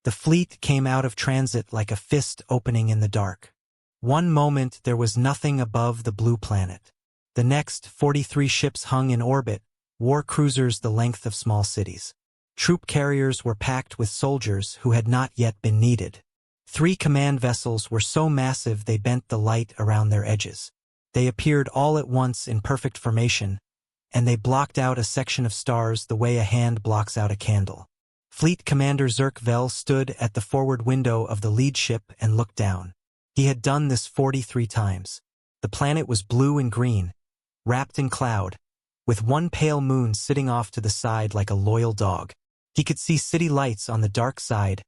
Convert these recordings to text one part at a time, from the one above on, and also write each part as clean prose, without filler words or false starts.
The fleet came out of transit like a fist opening in the dark. One moment there was nothing above the blue planet. The next, 43 ships hung in orbit, war cruisers the length of small cities. Troop carriers were packed with soldiers who had not yet been needed. 3 command vessels were so massive they bent the light around their edges. They appeared all at once in perfect formation, and they blocked out a section of stars the way a hand blocks out a candle. Fleet Commander Zerk Vel stood at the forward window of the lead ship and looked down. He had done this 43 times. The planet was blue and green, wrapped in cloud, with one pale moon sitting off to the side like a loyal dog. He could see city lights on the dark side,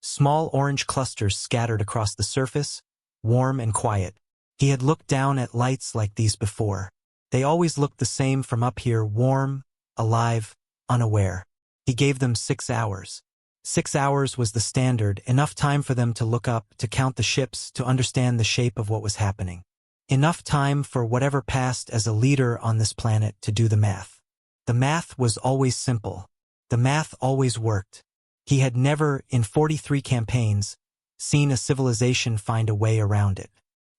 small orange clusters scattered across the surface, warm and quiet. He had looked down at lights like these before. They always looked the same from up here, warm, alive, unaware. He gave them 6 hours. 6 hours was the standard, enough time for them to look up, to count the ships, to understand the shape of what was happening. Enough time for whatever passed as a leader on this planet to do the math. The math was always simple. The math always worked. He had never, in 43 campaigns, seen a civilization find a way around it.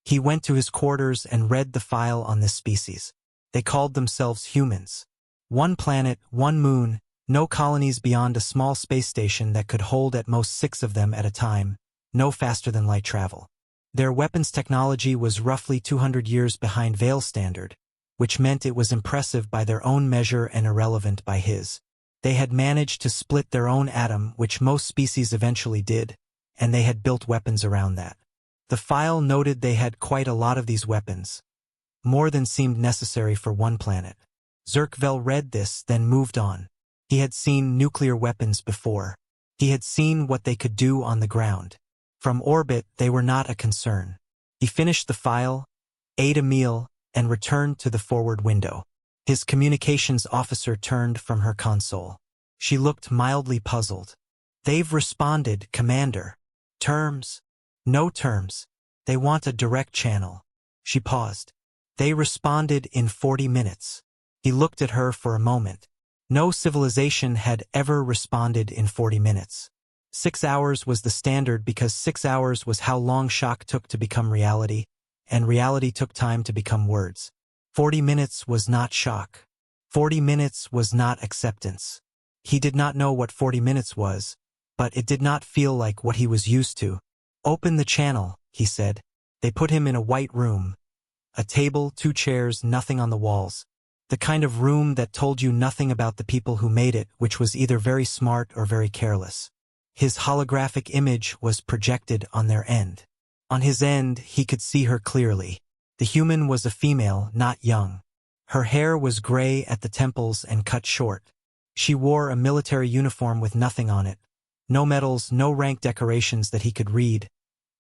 He went to his quarters and read the file on this species. They called themselves humans. 1 planet, 1 moon, no colonies beyond a small space station that could hold at most 6 of them at a time, no faster than light travel. Their weapons technology was roughly 200 years behind Vale's standard, which meant it was impressive by their own measure and irrelevant by his. They had managed to split their own atom, which most species eventually did, and they had built weapons around that. The file noted they had quite a lot of these weapons, more than seemed necessary for 1 planet. Zerk Vel read this, then moved on. He had seen nuclear weapons before. He had seen what they could do on the ground. From orbit, they were not a concern. He finished the file, ate a meal, and returned to the forward window. His communications officer turned from her console. She looked mildly puzzled. "They've responded, Commander. Terms? No terms. They want a direct channel." She paused. "They responded in 40 minutes. He looked at her for a moment. No civilization had ever responded in 40 minutes. 6 hours was the standard because 6 hours was how long shock took to become reality, and reality took time to become words. 40 minutes was not shock. 40 minutes was not acceptance. He did not know what 40 minutes was, but it did not feel like what he was used to. "Open the channel," he said. They put him in a white room. A table, 2 chairs, nothing on the walls. The kind of room that told you nothing about the people who made it, which was either very smart or very careless. His holographic image was projected on their end. On his end, he could see her clearly. The human was a female, not young. Her hair was gray at the temples and cut short. She wore a military uniform with nothing on it. No medals, no rank decorations that he could read,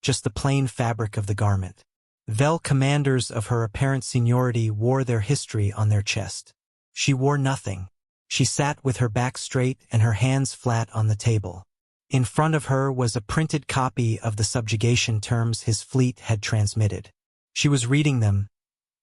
just the plain fabric of the garment. Vel commanders of her apparent seniority wore their history on their chest. She wore nothing. She sat with her back straight and her hands flat on the table. In front of her was a printed copy of the subjugation terms his fleet had transmitted. She was reading them,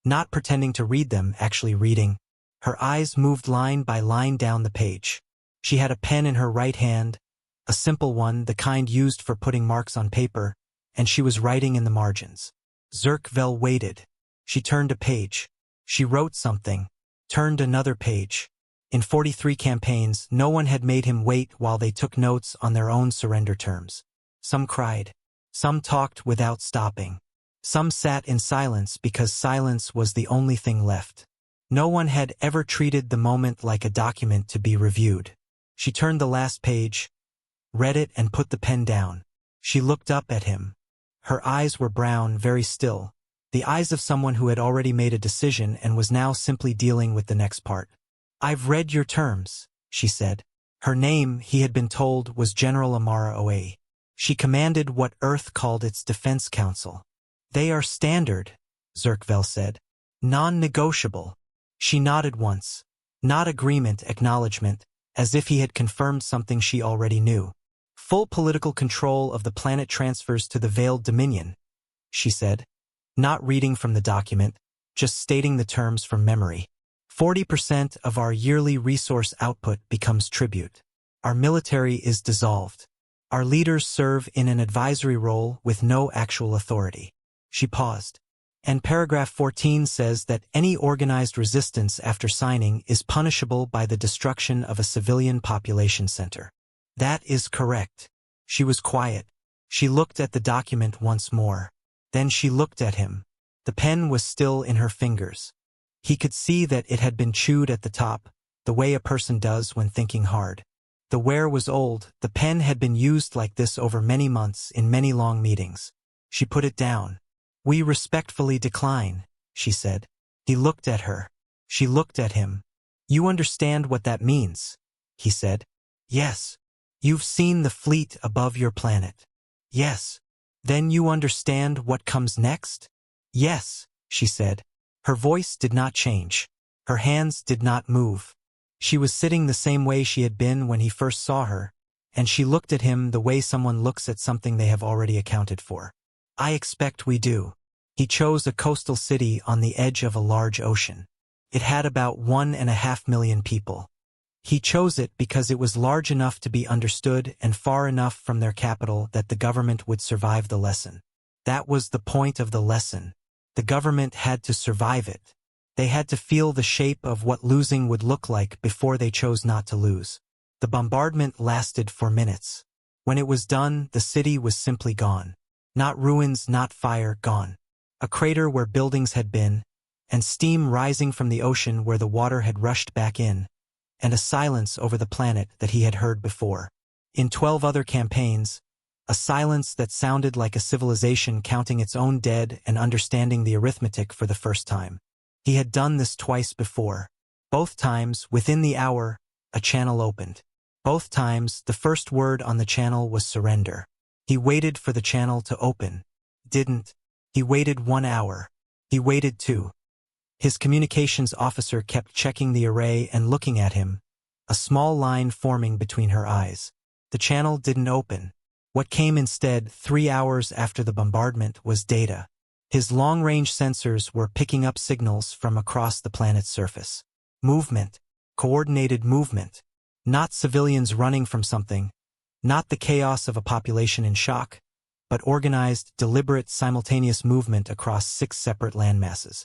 not pretending to read them, actually reading. Her eyes moved line by line down the page. She had a pen in her right hand, a simple one, the kind used for putting marks on paper, and she was writing in the margins. Zerk Vel waited. She turned a page. She wrote something, turned another page. In 43 campaigns, no one had made him wait while they took notes on their own surrender terms. Some cried. Some talked without stopping. Some sat in silence because silence was the only thing left. No one had ever treated the moment like a document to be reviewed. She turned the last page, read it, and put the pen down. She looked up at him. Her eyes were brown, very still, the eyes of someone who had already made a decision and was now simply dealing with the next part. "I've read your terms," she said. Her name, he had been told, was General Amara Oe. She commanded what Earth called its Defense Council. "They are standard," Zerk Vel said. "Non-negotiable." She nodded once. Not agreement, acknowledgement, as if he had confirmed something she already knew. "Full political control of the planet transfers to the Veiled Dominion," she said. Not reading from the document, just stating the terms from memory. 40% of our yearly resource output becomes tribute. Our military is dissolved. Our leaders serve in an advisory role with no actual authority. She paused. And paragraph 14 says that any organized resistance after signing is punishable by the destruction of a civilian population center. That is correct. She was quiet. She looked at the document once more. Then she looked at him. The pen was still in her fingers. He could see that it had been chewed at the top, the way a person does when thinking hard. The wear was old. The pen had been used like this over many months in many long meetings. She put it down. "We respectfully decline," she said. He looked at her. She looked at him. "You understand what that means?" he said. "Yes." "You've seen the fleet above your planet." "Yes." "Then you understand what comes next?" "Yes," she said. Her voice did not change. Her hands did not move. She was sitting the same way she had been when he first saw her, and she looked at him the way someone looks at something they have already accounted for. "I expect we do." He chose a coastal city on the edge of a large ocean. It had about 1.5 million people. He chose it because it was large enough to be understood and far enough from their capital that the government would survive the lesson. That was the point of the lesson. The government had to survive it. They had to feel the shape of what losing would look like before they chose not to lose. The bombardment lasted for minutes. When it was done, the city was simply gone. Not ruins, not fire, gone. A crater where buildings had been, and steam rising from the ocean where the water had rushed back in, and a silence over the planet that he had heard before. In 12 other campaigns, a silence that sounded like a civilization counting its own dead and understanding the arithmetic for the first time. He had done this twice before. Both times, within the hour, a channel opened. Both times, the first word on the channel was surrender. He waited for the channel to open. Didn't. He waited 1 hour. He waited 2. His communications officer kept checking the array and looking at him, a small line forming between her eyes. The channel didn't open. What came instead, 3 hours after the bombardment, was data. His long-range sensors were picking up signals from across the planet's surface. Movement. Coordinated movement. Not civilians running from something. Not the chaos of a population in shock, but organized, deliberate, simultaneous movement across 6 separate landmasses.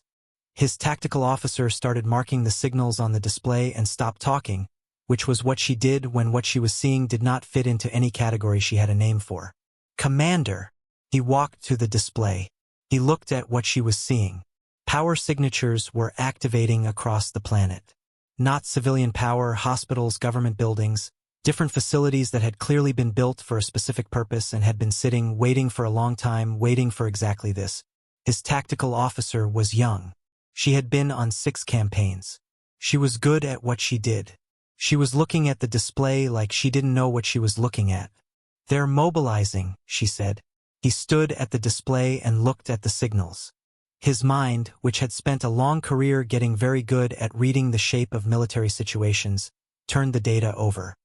His tactical officer started marking the signals on the display and stopped talking, which was what she did when what she was seeing did not fit into any category she had a name for. "Commander." He walked to the display. He looked at what she was seeing. Power signatures were activating across the planet. Not civilian power, hospitals, government buildings, different facilities that had clearly been built for a specific purpose and had been sitting, waiting for a long time, waiting for exactly this. His tactical officer was young. She had been on 6 campaigns. She was good at what she did. She was looking at the display like she didn't know what she was looking at. "They're mobilizing," she said. He stood at the display and looked at the signals. His mind, which had spent a long career getting very good at reading the shape of military situations, turned the data over.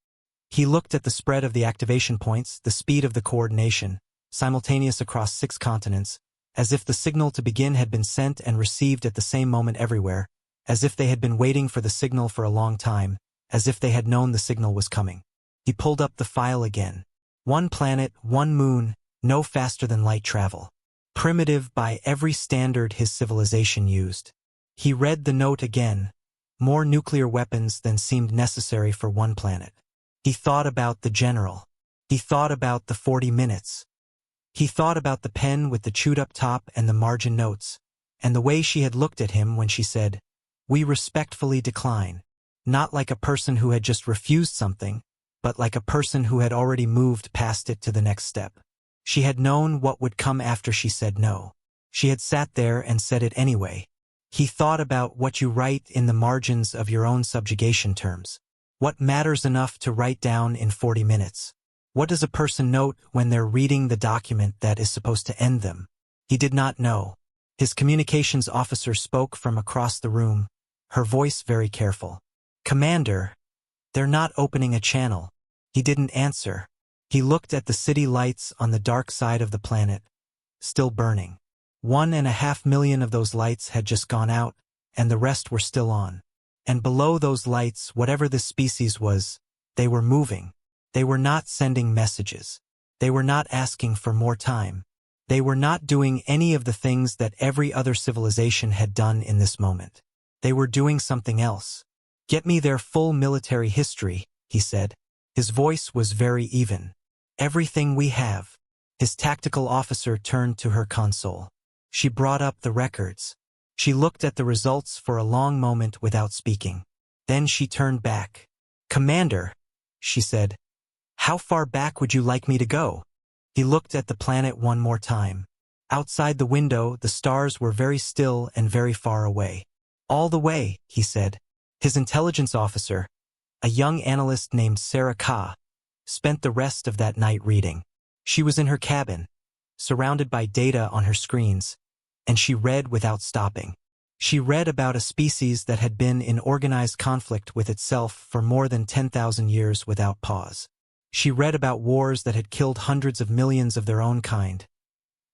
He looked at the spread of the activation points, the speed of the coordination, simultaneous across 6 continents, as if the signal to begin had been sent and received at the same moment everywhere, as if they had been waiting for the signal for a long time, as if they had known the signal was coming. He pulled up the file again. 1 planet, 1 moon, no faster than light travel. Primitive by every standard his civilization used. He read the note again. More nuclear weapons than seemed necessary for 1 planet. He thought about the general. He thought about the 40 minutes. He thought about the pen with the chewed-up top and the margin notes, and the way she had looked at him when she said, "We respectfully decline," not like a person who had just refused something, but like a person who had already moved past it to the next step. She had known what would come after she said no. She had sat there and said it anyway. He thought about what you write in the margins of your own subjugation terms. What matters enough to write down in 40 minutes? What does a person note when they're reading the document that is supposed to end them? He did not know. His communications officer spoke from across the room, her voice very careful. "Commander, they're not opening a channel." He didn't answer. He looked at the city lights on the dark side of the planet, still burning. 1.5 million of those lights had just gone out, and the rest were still on. And below those lights, whatever this species was, they were moving. They were not sending messages. They were not asking for more time. They were not doing any of the things that every other civilization had done in this moment. They were doing something else. "Get me their full military history," he said. His voice was very even. "Everything we have." His tactical officer turned to her console. She brought up the records. She looked at the results for a long moment without speaking. Then she turned back. "Commander," she said, "how far back would you like me to go?" He looked at the planet one more time. Outside the window, the stars were very still and very far away. "All the way," he said. His intelligence officer, a young analyst named Sarah Ka, spent the rest of that night reading. She was in her cabin, surrounded by data on her screens, and she read without stopping. She read about a species that had been in organized conflict with itself for more than 10,000 years without pause. She read about wars that had killed hundreds of millions of their own kind.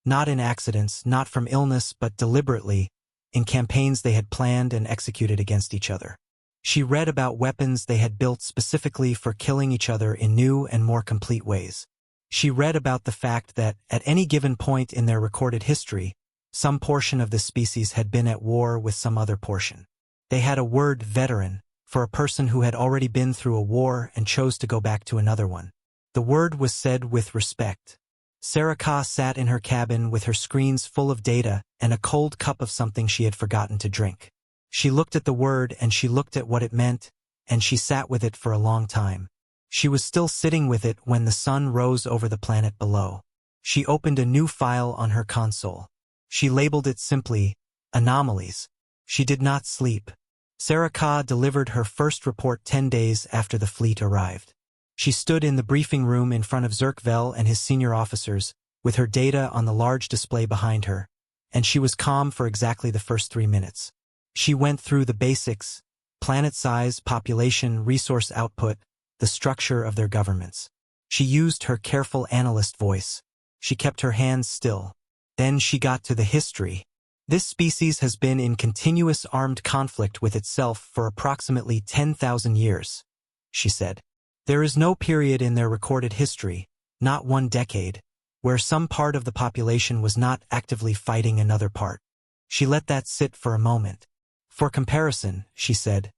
Not in accidents, not from illness, but deliberately, in campaigns they had planned and executed against each other. She read about weapons they had built specifically for killing each other in new and more complete ways. She read about the fact that, at any given point in their recorded history, some portion of this species had been at war with some other portion. They had a word "veteran" for a person who had already been through a war and chose to go back to another one. The word was said with respect. Sarah Ka sat in her cabin with her screens full of data and a cold cup of something she had forgotten to drink. She looked at the word and she looked at what it meant, and she sat with it for a long time. She was still sitting with it when the sun rose over the planet below. She opened a new file on her console. She labeled it simply, "Anomalies." She did not sleep. Sarah Ka delivered her first report 10 days after the fleet arrived. She stood in the briefing room in front of Zirkvel and his senior officers, with her data on the large display behind her, and she was calm for exactly the first 3 minutes. She went through the basics: planet size, population, resource output, the structure of their governments. She used her careful analyst voice. She kept her hands still. Then she got to the history. "This species has been in continuous armed conflict with itself for approximately 10,000 years, she said. "There is no period in their recorded history, not one decade, where some part of the population was not actively fighting another part." She let that sit for a moment. "For comparison," she said,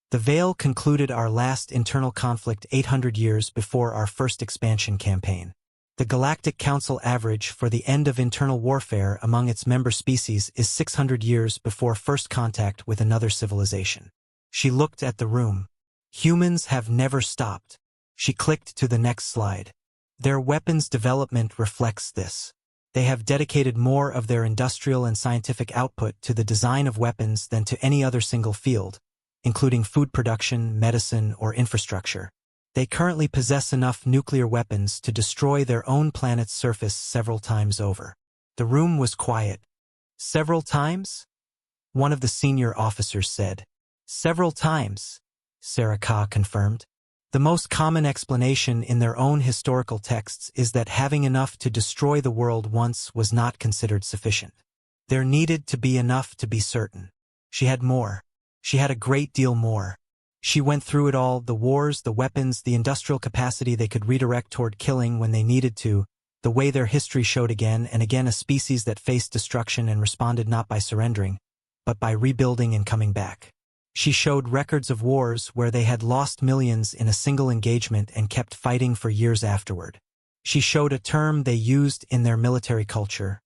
"the Veil concluded our last internal conflict 800 years before our first expansion campaign. The Galactic Council average for the end of internal warfare among its member species is 600 years before first contact with another civilization." She looked at the room. "Humans have never stopped." She clicked to the next slide. "Their weapons development reflects this. They have dedicated more of their industrial and scientific output to the design of weapons than to any other single field, including food production, medicine, or infrastructure. They currently possess enough nuclear weapons to destroy their own planet's surface several times over." The room was quiet. "Several times?" one of the senior officers said. "Several times," Sarah Ka confirmed. "The most common explanation in their own historical texts is that having enough to destroy the world once was not considered sufficient. There needed to be enough to be certain. She had more. She had a great deal more. She went through it all: the wars, the weapons, the industrial capacity they could redirect toward killing when they needed to, the way their history showed again and again a species that faced destruction and responded not by surrendering, but by rebuilding and coming back. She showed records of wars where they had lost millions in a single engagement and kept fighting for years afterward. She showed a term they used in their military culture: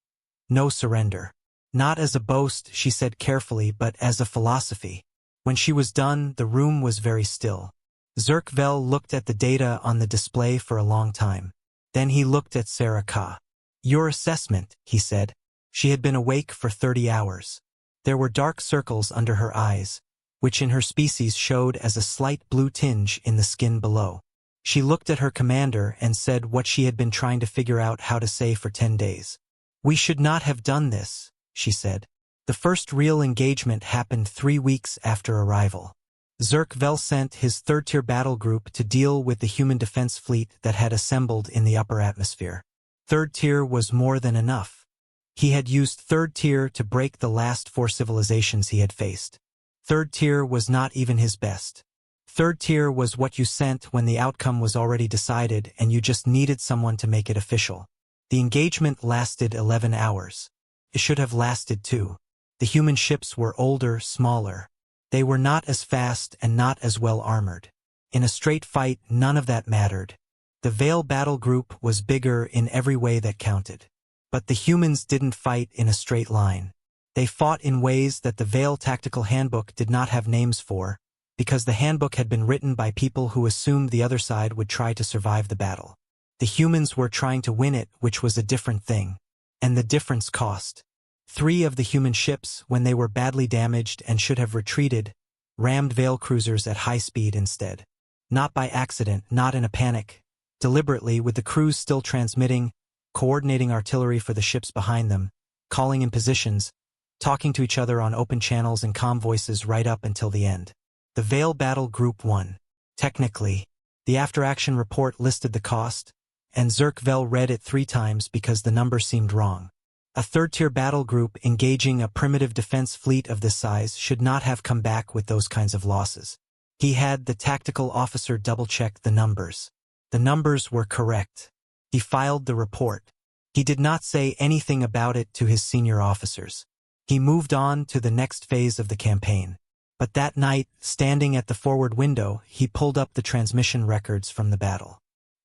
no surrender. Not as a boast, she said carefully, but as a philosophy. When she was done, the room was very still. Zirkvel looked at the data on the display for a long time. Then he looked at Sarah Ka. "Your assessment," he said. She had been awake for 30 hours. There were dark circles under her eyes, which in her species showed as a slight blue tinge in the skin below. She looked at her commander and said what she had been trying to figure out how to say for 10 days. "We should not have done this," she said. "The first real engagement happened 3 weeks after arrival. Zirkvel sent his third-tier battle group to deal with the human defense fleet that had assembled in the upper atmosphere. Third tier was more than enough. He had used third tier to break the last 4 civilizations he had faced. Third tier was not even his best. Third tier was what you sent when the outcome was already decided and you just needed someone to make it official. The engagement lasted 11 hours. It should have lasted 2. The human ships were older, smaller. They were not as fast and not as well armored. In a straight fight, none of that mattered. The Veil battle group was bigger in every way that counted. But the humans didn't fight in a straight line. They fought in ways that the Veil Tactical Handbook did not have names for, because the handbook had been written by people who assumed the other side would try to survive the battle. The humans were trying to win it, which was a different thing. And the difference cost. 3 of the human ships, when they were badly damaged and should have retreated, rammed Veil cruisers at high speed instead. Not by accident, not in a panic. Deliberately, with the crews still transmitting, coordinating artillery for the ships behind them, calling in positions, talking to each other on open channels and calm voices right up until the end. The Veil Battle Group won. Technically, the after-action report listed the cost, and Zerk Vel read it 3 times because the number seemed wrong. A third-tier battle group engaging a primitive defense fleet of this size should not have come back with those kinds of losses. He had the tactical officer double-check the numbers. The numbers were correct. He filed the report. He did not say anything about it to his senior officers. He moved on to the next phase of the campaign. But that night, standing at the forward window, he pulled up the transmission records from the battle.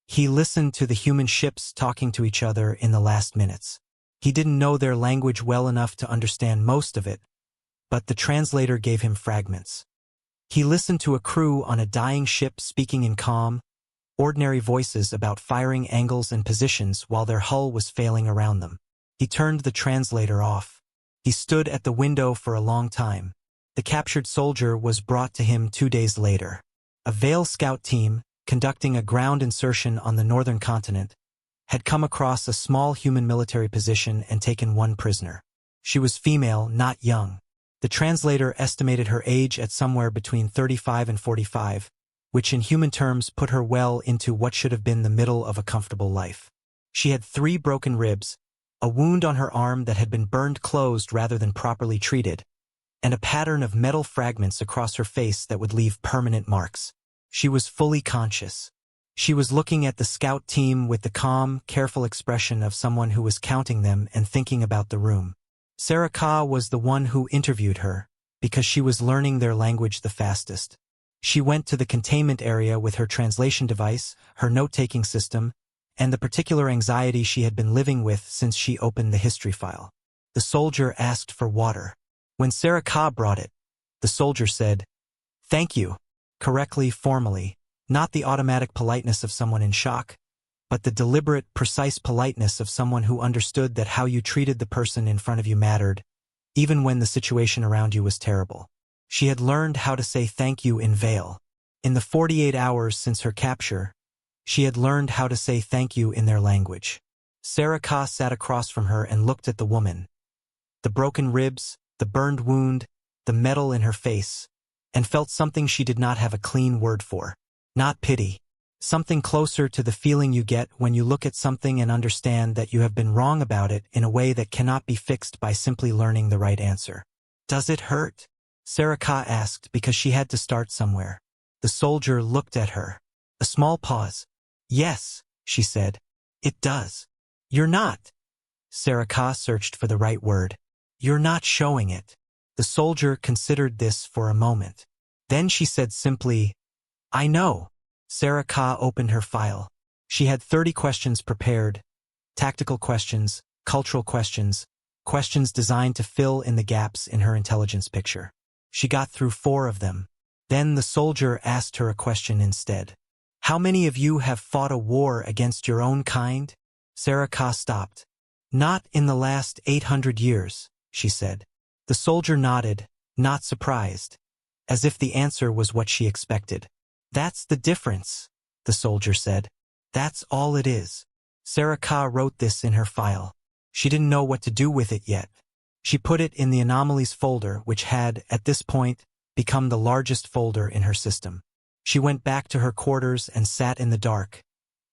He listened to the human ships talking to each other in the last minutes. He didn't know their language well enough to understand most of it, but the translator gave him fragments. He listened to a crew on a dying ship speaking in calm, ordinary voices about firing angles and positions while their hull was failing around them. He turned the translator off. He stood at the window for a long time. The captured soldier was brought to him 2 days later. A Veil scout team, conducting a ground insertion on the northern continent, had come across a small human military position and taken 1 prisoner. She was female, not young. The translator estimated her age at somewhere between 35 and 45, which in human terms put her well into what should have been the middle of a comfortable life. She had 3 broken ribs, a wound on her arm that had been burned closed rather than properly treated, and a pattern of metal fragments across her face that would leave permanent marks. She was fully conscious. She was looking at the scout team with the calm, careful expression of someone who was counting them and thinking about the room. Sarah Ka was the one who interviewed her, because she was learning their language the fastest. She went to the containment area with her translation device, her note-taking system, and the particular anxiety she had been living with since she opened the history file. The soldier asked for water. When Sarah Ka brought it, the soldier said, "Thank you," correctly, formally, not the automatic politeness of someone in shock, but the deliberate, precise politeness of someone who understood that how you treated the person in front of you mattered, even when the situation around you was terrible. She had learned how to say thank you in Veil. In the 48 hours since her capture, she had learned how to say thank you in their language. Sarah Ka sat across from her and looked at the woman. The broken ribs, the burned wound, the metal in her face, and felt something she did not have a clean word for. Not pity. Something closer to the feeling you get when you look at something and understand that you have been wrong about it in a way that cannot be fixed by simply learning the right answer. "Does it hurt?" Sarah Ka asked because she had to start somewhere. The soldier looked at her. A small pause. "Yes," she said. "It does." "You're not." Sarah Ka searched for the right word. "You're not showing it." The soldier considered this for a moment. Then she said simply, "I know." Sarah Ka opened her file. She had 30 questions prepared. Tactical questions, cultural questions, questions designed to fill in the gaps in her intelligence picture. She got through 4 of them. Then the soldier asked her a question instead. "How many of you have fought a war against your own kind?" Sarah Ka stopped. "Not in the last 800 years, she said. The soldier nodded, not surprised, as if the answer was what she expected. "That's the difference," the soldier said. "That's all it is." Sarah Ka wrote this in her file. She didn't know what to do with it yet. She put it in the anomalies folder, which had, at this point, become the largest folder in her system. She went back to her quarters and sat in the dark,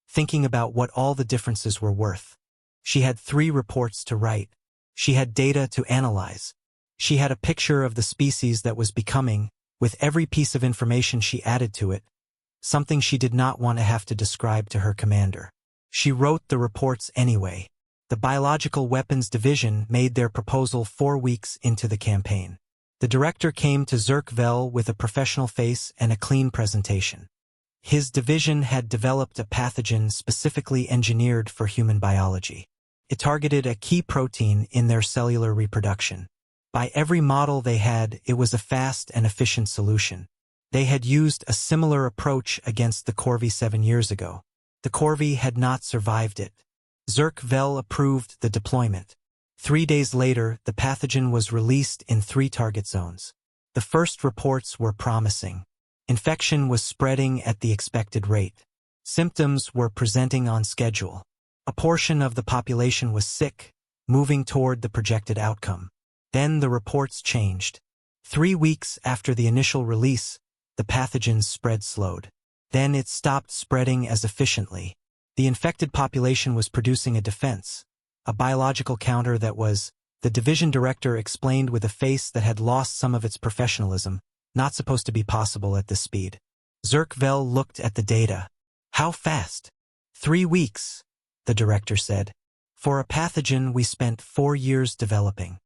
thinking about what all the differences were worth. She had 3 reports to write. She had data to analyze. She had a picture of the species that was becoming, With every piece of information she added to it, something she did not want to have to describe to her commander. She wrote the reports anyway. The Biological Weapons Division made their proposal 4 weeks into the campaign. The director came to Zirk-Vel with a professional face and a clean presentation. His division had developed a pathogen specifically engineered for human biology. It targeted a key protein in their cellular reproduction. By every model they had, it was a fast and efficient solution. They had used a similar approach against the Corvi 7 years ago. The Corvi had not survived it. Zirk-Vel approved the deployment. 3 days later, the pathogen was released in 3 target zones. The first reports were promising. Infection was spreading at the expected rate. Symptoms were presenting on schedule. A portion of the population was sick, moving toward the projected outcome. Then the reports changed. 3 weeks after the initial release, the pathogen's spread slowed. Then it stopped spreading as efficiently. The infected population was producing a defense, a biological counter that was, the division director explained with a face that had lost some of its professionalism, not supposed to be possible at this speed. Zirk-Vel looked at the data. How fast? 3 weeks, the director said. For a pathogen we spent 4 years developing.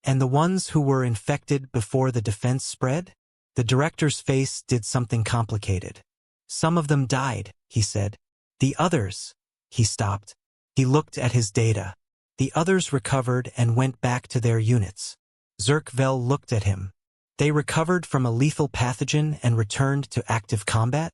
And the ones who were infected before the defense spread? The director's face did something complicated. Some of them died, he said. The others, he stopped. He looked at his data. The others recovered and went back to their units. Zirk-Vel looked at him. They recovered from a lethal pathogen and returned to active combat?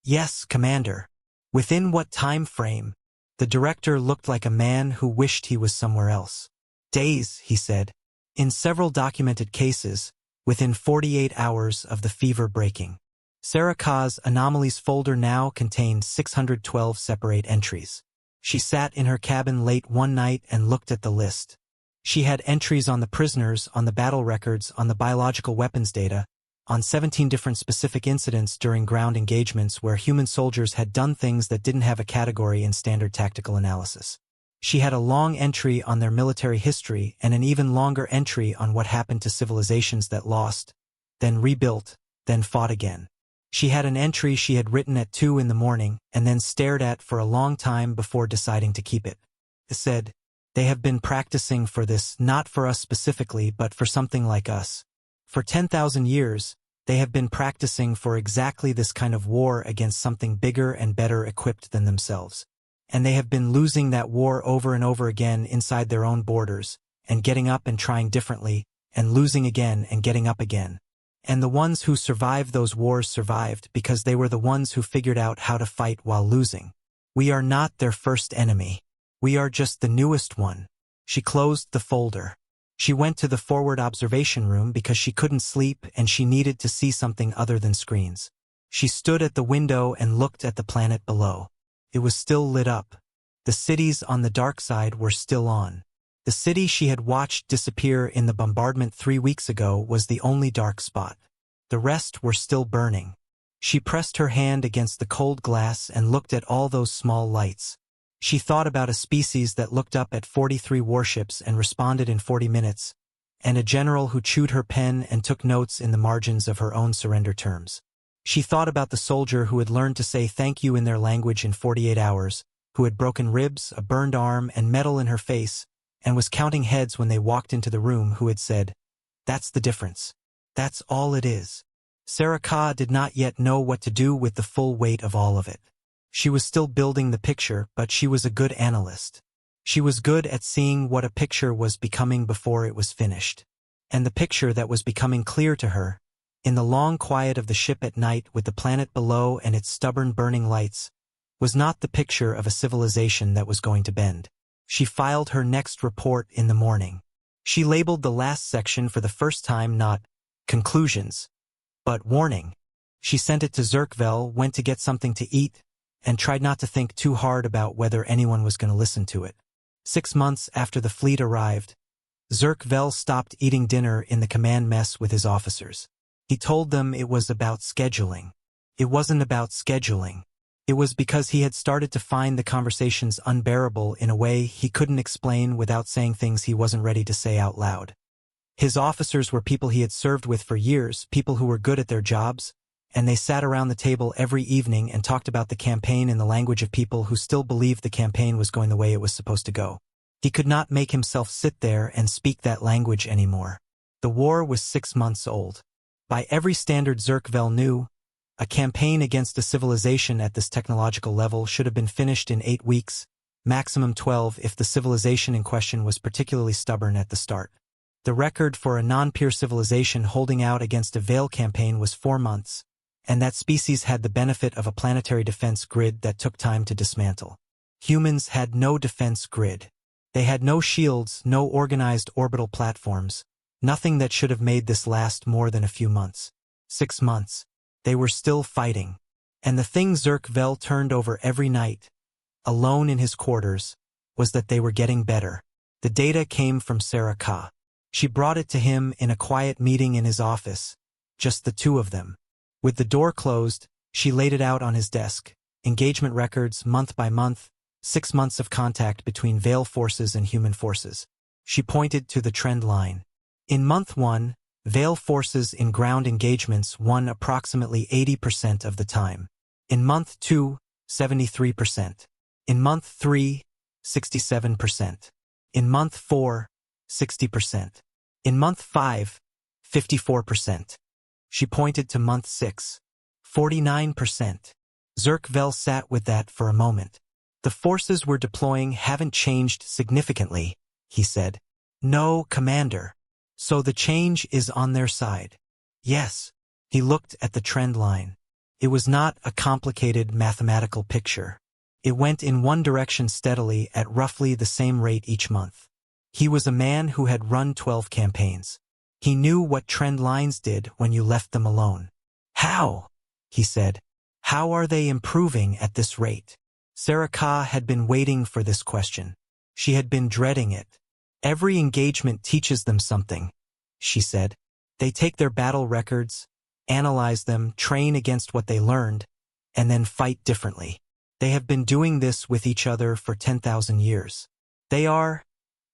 Yes, Commander. Within what time frame? The director looked like a man who wished he was somewhere else. Days, he said. In several documented cases, within 48 hours of the fever breaking. Saraka's anomalies folder now contained 612 separate entries. She sat in her cabin late one night and looked at the list. She had entries on the prisoners, on the battle records, on the biological weapons data, on 17 different specific incidents during ground engagements where human soldiers had done things that didn't have a category in standard tactical analysis. She had a long entry on their military history and an even longer entry on what happened to civilizations that lost, then rebuilt, then fought again. She had an entry she had written at 2 in the morning and then stared at for a long time before deciding to keep it. It said, "They have been practicing for this, not for us specifically, but for something like us. For 10,000 years, they have been practicing for exactly this kind of war against something bigger and better equipped than themselves. And they have been losing that war over and over again inside their own borders, and getting up and trying differently, and losing again and getting up again. And the ones who survived those wars survived because they were the ones who figured out how to fight while losing. We are not their first enemy. We are just the newest one." She closed the folder. She went to the forward observation room because she couldn't sleep and she needed to see something other than screens. She stood at the window and looked at the planet below. It was still lit up. The cities on the dark side were still on. The city she had watched disappear in the bombardment 3 weeks ago was the only dark spot. The rest were still burning. She pressed her hand against the cold glass and looked at all those small lights. She thought about a species that looked up at 43 warships and responded in 40 minutes, and a general who chewed her pen and took notes in the margins of her own surrender terms. She thought about the soldier who had learned to say thank you in their language in 48 hours, who had broken ribs, a burned arm, and metal in her face, and was counting heads when they walked into the room, who had said, "That's the difference. That's all it is." Saraka did not yet know what to do with the full weight of all of it. She was still building the picture, but she was a good analyst. She was good at seeing what a picture was becoming before it was finished. And the picture that was becoming clear to her, in the long quiet of the ship at night with the planet below and its stubborn burning lights, was not the picture of a civilization that was going to bend. She filed her next report in the morning. She labeled the last section for the first time not conclusions, but warning. She sent it to Zirk-Vel, went to get something to eat, and tried not to think too hard about whether anyone was going to listen to it. 6 months after the fleet arrived, Zirk-Vel stopped eating dinner in the command mess with his officers. He told them it was about scheduling. It wasn't about scheduling. It was because he had started to find the conversations unbearable in a way he couldn't explain without saying things he wasn't ready to say out loud. His officers were people he had served with for years, people who were good at their jobs, and they sat around the table every evening and talked about the campaign in the language of people who still believed the campaign was going the way it was supposed to go. He could not make himself sit there and speak that language anymore. The war was 6 months old. By every standard Zerkvel knew, a campaign against a civilization at this technological level should have been finished in 8 weeks, maximum 12 if the civilization in question was particularly stubborn at the start. The record for a non-peer civilization holding out against a Veil campaign was 4 months, and that species had the benefit of a planetary defense grid that took time to dismantle. Humans had no defense grid. They had no shields, no organized orbital platforms, nothing that should have made this last more than a few months. 6 months. They were still fighting. And the thing Zerkvel turned over every night, alone in his quarters, was that they were getting better. The data came from Sarah Ka. She brought it to him in a quiet meeting in his office, just the two of them. With the door closed, she laid it out on his desk. Engagement records, month by month, 6 months of contact between Veil forces and human forces. She pointed to the trend line. In month 1, Veil forces in ground engagements won approximately 80% of the time. In month 2, 73%. In month 3, 67%. In month 4, 60%. In month 5, 54%. She pointed to month 6, 49%. Zerkvel sat with that for a moment. The forces we're deploying haven't changed significantly, he said. No, Commander. So the change is on their side. Yes. He looked at the trend line. It was not a complicated mathematical picture. It went in one direction steadily at roughly the same rate each month. He was a man who had run 12 campaigns. He knew what trend lines did when you left them alone. How? He said. How are they improving at this rate? Sarah Ka had been waiting for this question. She had been dreading it. Every engagement teaches them something, she said. They take their battle records, analyze them, train against what they learned, and then fight differently. They have been doing this with each other for 10,000 years. They are,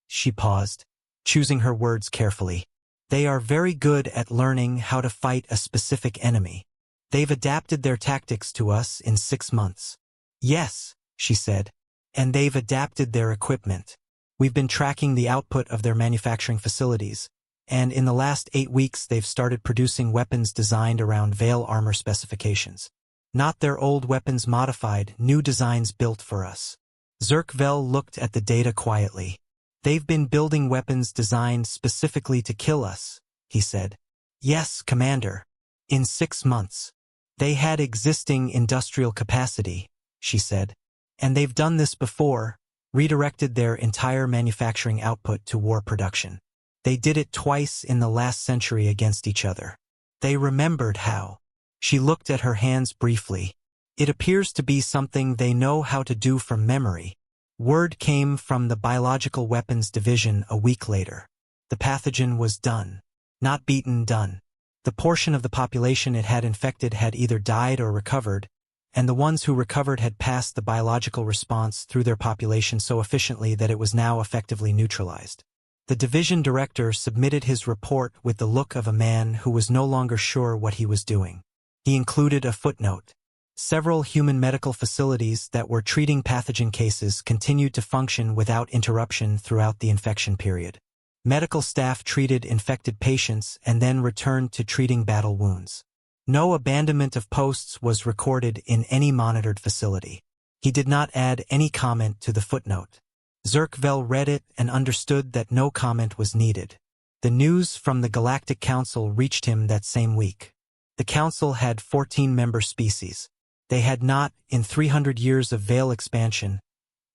she paused, choosing her words carefully. They are very good at learning how to fight a specific enemy. They've adapted their tactics to us in 6 months. Yes, she said, and they've adapted their equipment. We've been tracking the output of their manufacturing facilities, and in the last 8 weeks they've started producing weapons designed around Veil armor specifications. Not their old weapons modified, new designs built for us. Zerkvel looked at the data quietly. They've been building weapons designed specifically to kill us, he said. Yes, Commander. In 6 months. They had existing industrial capacity, she said. And they've done this before, redirected their entire manufacturing output to war production. They did it twice in the last century against each other. They remembered how. She looked at her hands briefly. It appears to be something they know how to do from memory. Word came from the Biological Weapons Division a week later. The pathogen was done. Not beaten, done. The portion of the population it had infected had either died or recovered, and the ones who recovered had passed the biological response through their population so efficiently that it was now effectively neutralized. The division director submitted his report with the look of a man who was no longer sure what he was doing. He included a footnote. Several human medical facilities that were treating pathogen cases continued to function without interruption throughout the infection period. Medical staff treated infected patients and then returned to treating battle wounds. No abandonment of posts was recorded in any monitored facility. He did not add any comment to the footnote. Zerkvel read it and understood that no comment was needed. The news from the Galactic Council reached him that same week. The Council had 14 member species. They had not, in 300 years of Veil expansion,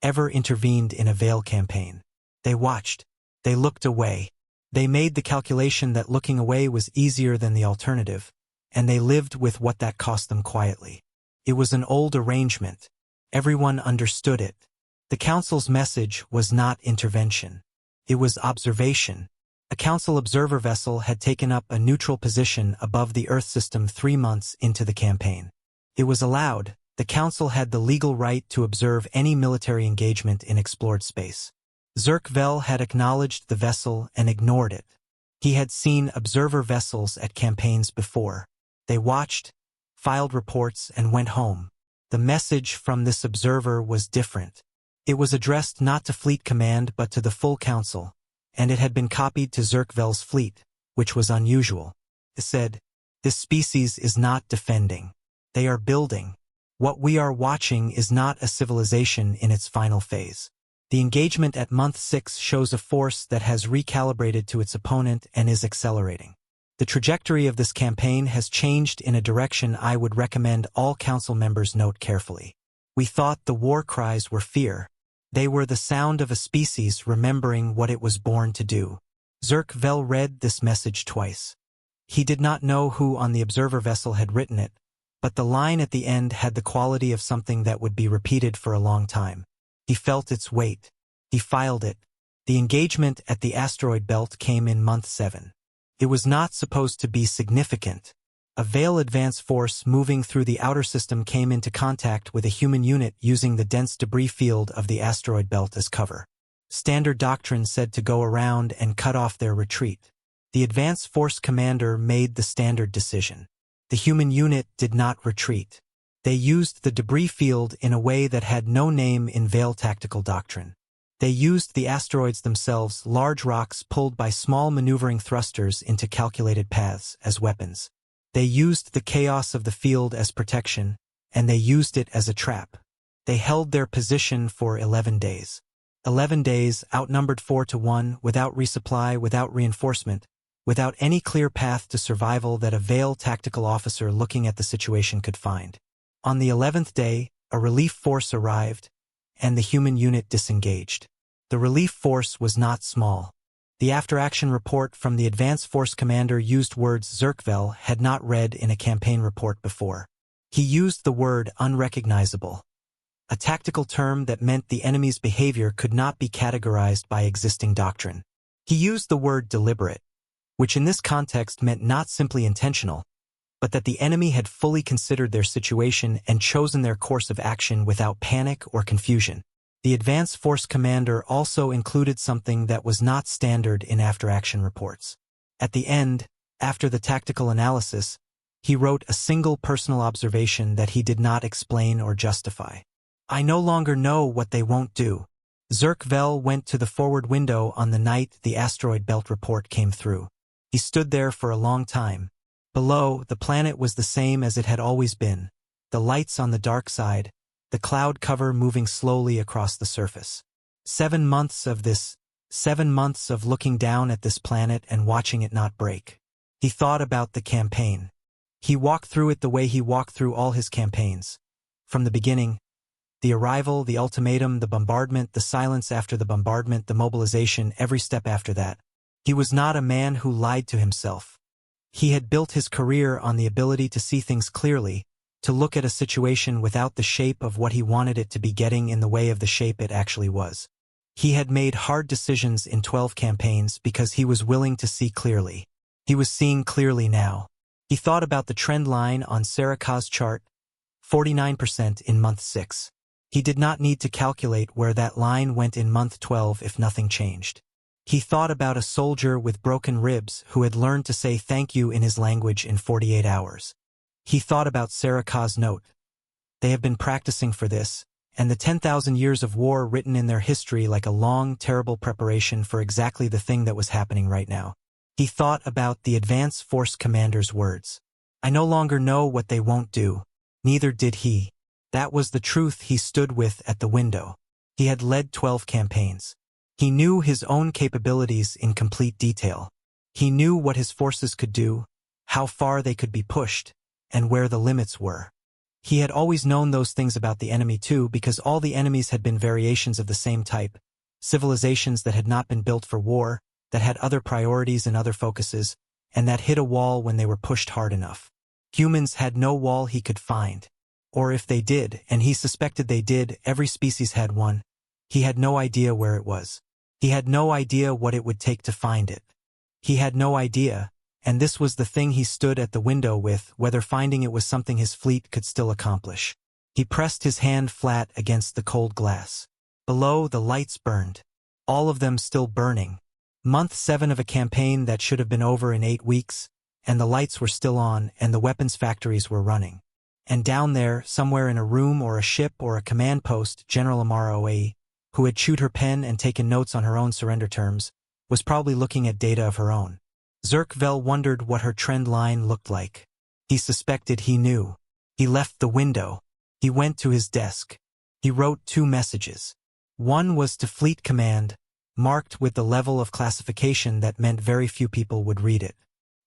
ever intervened in a Veil campaign. They watched. They looked away. They made the calculation that looking away was easier than the alternative, and they lived with what that cost them quietly. It was an old arrangement. Everyone understood it. The Council's message was not intervention. It was observation. A Council observer vessel had taken up a neutral position above the Earth system 3 months into the campaign. It was allowed. The Council had the legal right to observe any military engagement in explored space. Zerkvel had acknowledged the vessel and ignored it. He had seen observer vessels at campaigns before. They watched, filed reports, and went home. The message from this observer was different. It was addressed not to Fleet Command but to the full Council, and it had been copied to Zerkvel's fleet, which was unusual. It said, "This species is not defending. They are building. What we are watching is not a civilization in its final phase. The engagement at month 6 shows a force that has recalibrated to its opponent and is accelerating. The trajectory of this campaign has changed in a direction I would recommend all Council members note carefully. We thought the war cries were fear. They were the sound of a species remembering what it was born to do." Zerkvel read this message twice. He did not know who on the observer vessel had written it, but the line at the end had the quality of something that would be repeated for a long time. He felt its weight. He filed it. The engagement at the asteroid belt came in month 7. It was not supposed to be significant. A Veil advance force moving through the outer system came into contact with a human unit using the dense debris field of the asteroid belt as cover. Standard doctrine said to go around and cut off their retreat. The advance force commander made the standard decision. The human unit did not retreat. They used the debris field in a way that had no name in Veil tactical doctrine. They used the asteroids themselves, large rocks pulled by small maneuvering thrusters into calculated paths, as weapons. They used the chaos of the field as protection, and they used it as a trap. They held their position for 11 days. 11 days, outnumbered 4-1, without resupply, without reinforcement, without any clear path to survival that a Veil tactical officer looking at the situation could find. On the 11th day, a relief force arrived, and the human unit disengaged. The relief force was not small. The after-action report from the advance force commander used words Zerkvel had not read in a campaign report before. He used the word unrecognizable, a tactical term that meant the enemy's behavior could not be categorized by existing doctrine. He used the word deliberate, which in this context meant not simply intentional, but that the enemy had fully considered their situation and chosen their course of action without panic or confusion. The advance force commander also included something that was not standard in after-action reports. At the end, after the tactical analysis, he wrote a single personal observation that he did not explain or justify. "I no longer know what they won't do." Zerkvel went to the forward window on the night the asteroid belt report came through. He stood there for a long time. Below, the planet was the same as it had always been. The lights on the dark side, the cloud cover moving slowly across the surface. 7 months of this, 7 months of looking down at this planet and watching it not break. He thought about the campaign. He walked through it the way he walked through all his campaigns. From the beginning, the arrival, the ultimatum, the bombardment, the silence after the bombardment, the mobilization, every step after that. He was not a man who lied to himself. He had built his career on the ability to see things clearly, to look at a situation without the shape of what he wanted it to be getting in the way of the shape it actually was. He had made hard decisions in 12 campaigns because he was willing to see clearly. He was seeing clearly now. He thought about the trend line on Saraka's chart, 49% in month 6. He did not need to calculate where that line went in month 12 if nothing changed. He thought about a soldier with broken ribs who had learned to say thank you in his language in 48 hours. He thought about Saraka's note. They have been practicing for this, and the 10,000 years of war written in their history like a long, terrible preparation for exactly the thing that was happening right now. He thought about the advance force commander's words. "I no longer know what they won't do." Neither did he. That was the truth he stood with at the window. He had led 12 campaigns. He knew his own capabilities in complete detail. He knew what his forces could do, how far they could be pushed, and where the limits were. He had always known those things about the enemy too, because all the enemies had been variations of the same type, civilizations that had not been built for war, that had other priorities and other focuses, and that hit a wall when they were pushed hard enough. Humans had no wall he could find. Or if they did, and he suspected they did, every species had one. He had no idea where it was. He had no idea what it would take to find it. He had no idea, and this was the thing he stood at the window with, whether finding it was something his fleet could still accomplish. He pressed his hand flat against the cold glass. Below, the lights burned. All of them still burning. Month 7 of a campaign that should have been over in 8 weeks, and the lights were still on and the weapons factories were running. And down there, somewhere in a room or a ship or a command post, General Amara Oe, who had chewed her pen and taken notes on her own surrender terms, was probably looking at data of her own. Zerkvel wondered what her trend line looked like. He suspected he knew. He left the window. He went to his desk. He wrote 2 messages. One was to Fleet Command, marked with the level of classification that meant very few people would read it.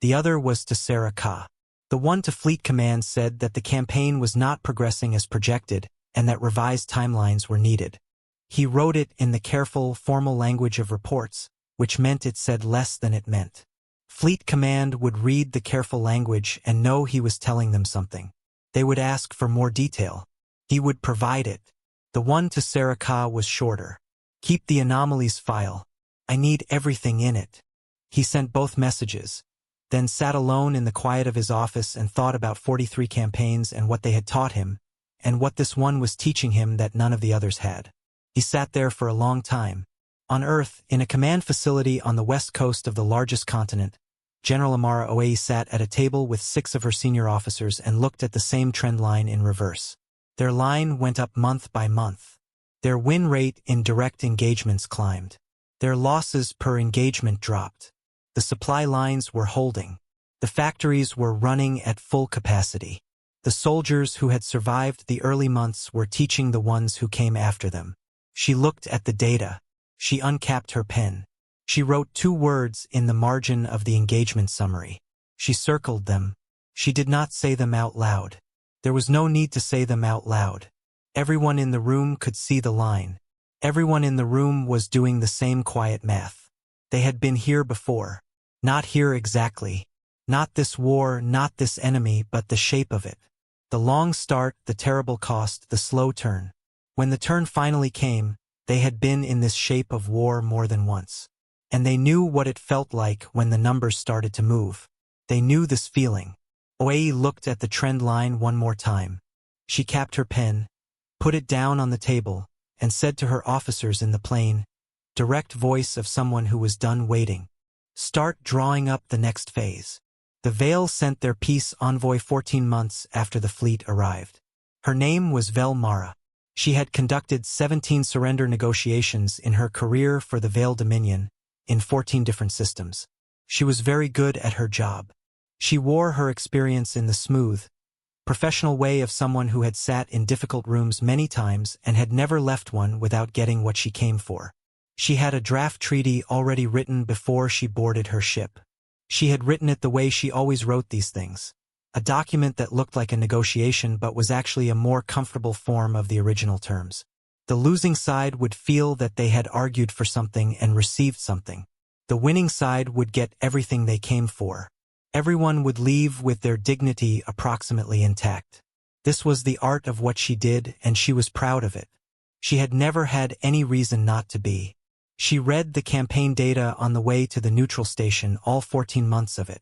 The other was to Sarah Ka. The one to Fleet Command said that the campaign was not progressing as projected and that revised timelines were needed. He wrote it in the careful, formal language of reports, which meant it said less than it meant. Fleet Command would read the careful language and know he was telling them something. They would ask for more detail. He would provide it. The one to Sarah Ka was shorter. Keep the anomalies file. I need everything in it. He sent both messages, then sat alone in the quiet of his office and thought about 43 campaigns and what they had taught him, and what this one was teaching him that none of the others had. He sat there for a long time. On Earth, in a command facility on the west coast of the largest continent, General Amara Oe sat at a table with 6 of her senior officers and looked at the same trend line in reverse. Their line went up month by month. Their win rate in direct engagements climbed. Their losses per engagement dropped. The supply lines were holding. The factories were running at full capacity. The soldiers who had survived the early months were teaching the ones who came after them. She looked at the data. She uncapped her pen. She wrote 2 words in the margin of the engagement summary. She circled them. She did not say them out loud. There was no need to say them out loud. Everyone in the room could see the line. Everyone in the room was doing the same quiet math. They had been here before. Not here exactly. Not this war, not this enemy, but the shape of it. The long start, the terrible cost, the slow turn. When the turn finally came, they had been in this shape of war more than once. And they knew what it felt like when the numbers started to move. They knew this feeling. Oe looked at the trend line one more time. She capped her pen, put it down on the table, and said to her officers in the plain, direct voice of someone who was done waiting, start drawing up the next phase. The Veil sent their peace envoy 14 months after the fleet arrived. Her name was Vel Mara. She had conducted 17 surrender negotiations in her career for the Veil Dominion, in 14 different systems. She was very good at her job. She wore her experience in the smooth, professional way of someone who had sat in difficult rooms many times and had never left one without getting what she came for. She had a draft treaty already written before she boarded her ship. She had written it the way she always wrote these things. A document that looked like a negotiation but was actually a more comfortable form of the original terms. The losing side would feel that they had argued for something and received something. The winning side would get everything they came for. Everyone would leave with their dignity approximately intact. This was the art of what she did, and she was proud of it. She had never had any reason not to be. She read the campaign data on the way to the neutral station, all 14 months of it.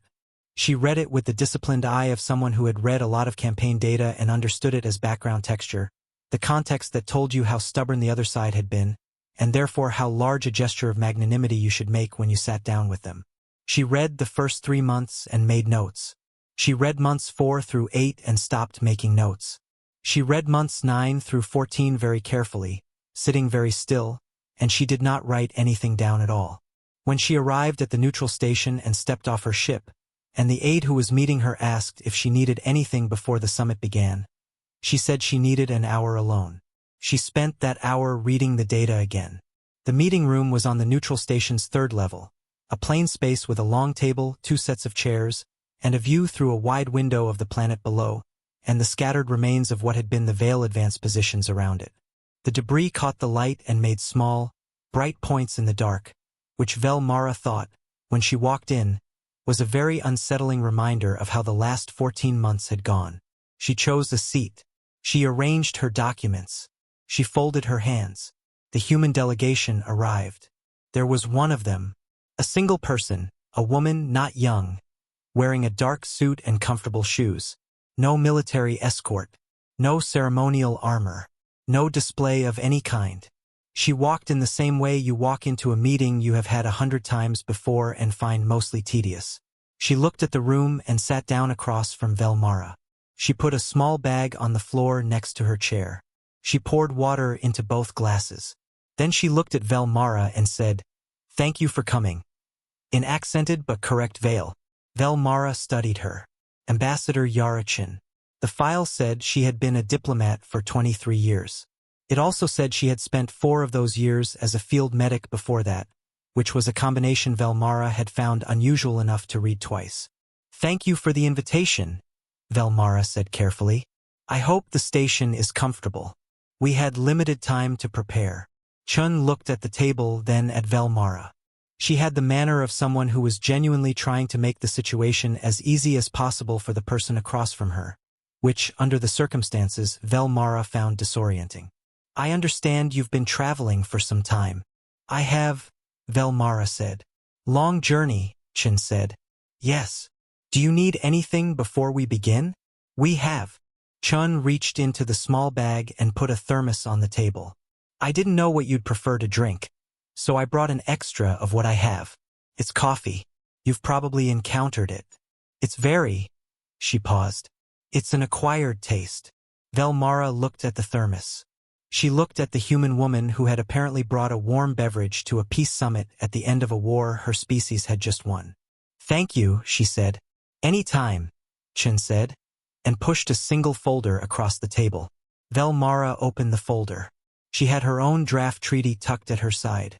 She read it with the disciplined eye of someone who had read a lot of campaign data and understood it as background texture, the context that told you how stubborn the other side had been, and therefore how large a gesture of magnanimity you should make when you sat down with them. She read the first 3 months and made notes. She read months 4 through 8 and stopped making notes. She read months 9 through 14 very carefully, sitting very still, and she did not write anything down at all. When she arrived at the neutral station and stepped off her ship, and the aide who was meeting her asked if she needed anything before the summit began, she said she needed an hour alone. She spent that hour reading the data again. The meeting room was on the neutral station's 3rd level, a plain space with a long table, 2 sets of chairs, and a view through a wide window of the planet below, and the scattered remains of what had been the Veil advanced positions around it. The debris caught the light and made small, bright points in the dark, which Vel Mara thought, when she walked in, was a very unsettling reminder of how the last 14 months had gone. She chose a seat. She arranged her documents. She folded her hands. The human delegation arrived. There was one of them, a single person, a woman not young, wearing a dark suit and comfortable shoes. No military escort. No ceremonial armor. No display of any kind. She walked in the same way you walk into a meeting you have had 100 times before and find mostly tedious. She looked at the room and sat down across from Velmara. She put a small bag on the floor next to her chair. She poured water into both glasses. Then she looked at Velmara and said, "Thank you for coming." In accented but correct Vale. Velmara studied her. Ambassador Yarachin. The file said she had been a diplomat for 23 years. It also said she had spent 4 of those years as a field medic before that, which was a combination Velmara had found unusual enough to read twice. "Thank you for the invitation," Velmara said carefully. "I hope the station is comfortable. We had limited time to prepare." Chun looked at the table, then at Velmara. She had the manner of someone who was genuinely trying to make the situation as easy as possible for the person across from her, which, under the circumstances, Velmara found disorienting. "I understand you've been traveling for some time." "I have," Velmara said. "Long journey," Chun said. "Yes. Do you need anything before we begin?" "We have." Chun reached into the small bag and put a thermos on the table. "I didn't know what you'd prefer to drink, so I brought an extra of what I have. It's coffee. You've probably encountered it. It's very—" She paused. "It's an acquired taste." Velmara looked at the thermos. She looked at the human woman who had apparently brought a warm beverage to a peace summit at the end of a war her species had just won. "Thank you," she said. "Any time," Chun said, and pushed a single folder across the table. Velmara opened the folder. She had her own draft treaty tucked at her side.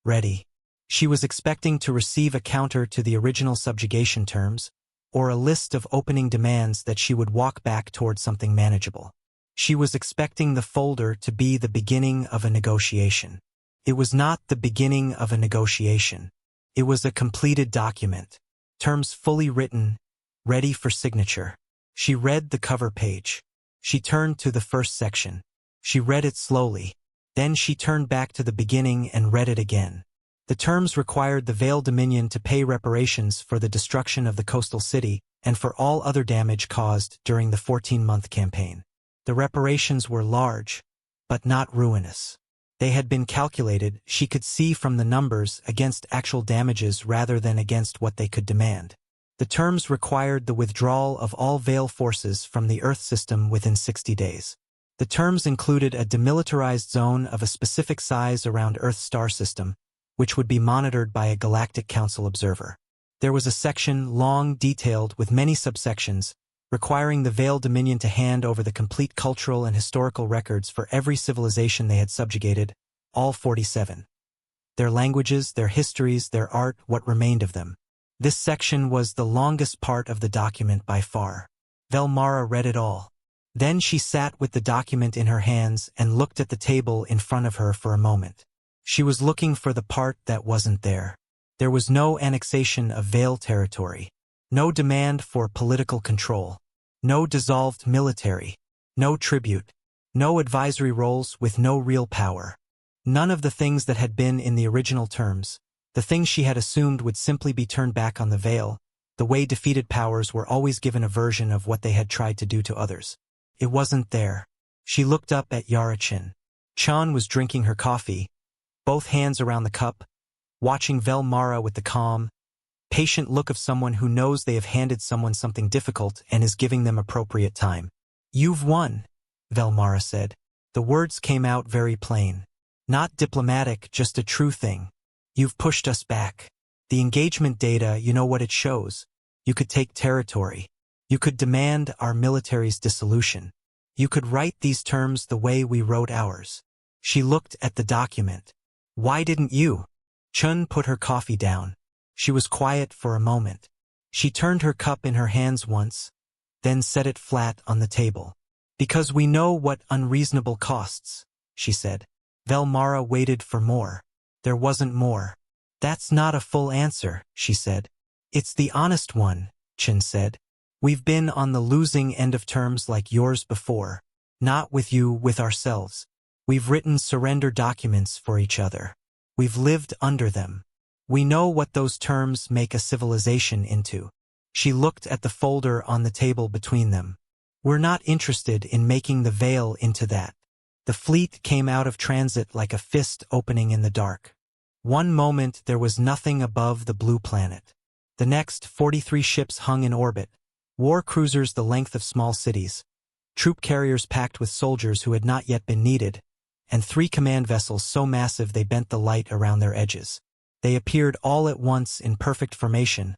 Ready. She was expecting to receive a counter to the original subjugation terms, or a list of opening demands that she would walk back toward something manageable. She was expecting the folder to be the beginning of a negotiation. It was not the beginning of a negotiation. It was a completed document. Terms fully written, ready for signature. She read the cover page. She turned to the first section. She read it slowly. Then she turned back to the beginning and read it again. The terms required the Vale Dominion to pay reparations for the destruction of the coastal city and for all other damage caused during the 14-month campaign. The reparations were large, but not ruinous. They had been calculated, she could see from the numbers, against actual damages rather than against what they could demand. The terms required the withdrawal of all Vale forces from the Earth system within 60 days. The terms included a demilitarized zone of a specific size around Earth's star system, which would be monitored by a Galactic Council observer. There was a section, long, detailed, with many subsections, requiring the Vale Dominion to hand over the complete cultural and historical records for every civilization they had subjugated, all 47. Their languages, their histories, their art, what remained of them. This section was the longest part of the document by far. Velmara read it all. Then she sat with the document in her hands and looked at the table in front of her for a moment. She was looking for the part that wasn't there. There was no annexation of Vale territory, no demand for political control, no dissolved military, no tribute, no advisory roles with no real power. None of the things that had been in the original terms, the things she had assumed would simply be turned back on the Vale, the way defeated powers were always given a version of what they had tried to do to others. It wasn't there. She looked up at Yarachin. Chan was drinking her coffee, both hands around the cup, watching Velmara with the calm, patient look of someone who knows they have handed someone something difficult and is giving them appropriate time. "You've won," Velmara said. The words came out very plain. Not diplomatic, just a true thing. "You've pushed us back. The engagement data, you know what it shows. You could take territory. You could demand our military's dissolution. You could write these terms the way we wrote ours." She looked at the document. "Why didn't you?" Chun put her coffee down. She was quiet for a moment. She turned her cup in her hands once, then set it flat on the table. "Because we know what unreasonable costs," she said. Velmara waited for more. There wasn't more. "That's not a full answer," she said. "It's the honest one," Chun said. "We've been on the losing end of terms like yours before. Not with you, with ourselves. We've written surrender documents for each other. We've lived under them. We know what those terms make a civilization into." She looked at the folder on the table between them. "We're not interested in making the Vale into that. The fleet came out of transit like a fist opening in the dark. One moment there was nothing above the blue planet. The next, 43 ships hung in orbit, war cruisers the length of small cities, troop carriers packed with soldiers who had not yet been needed, and 3 command vessels so massive they bent the light around their edges. They appeared all at once in perfect formation,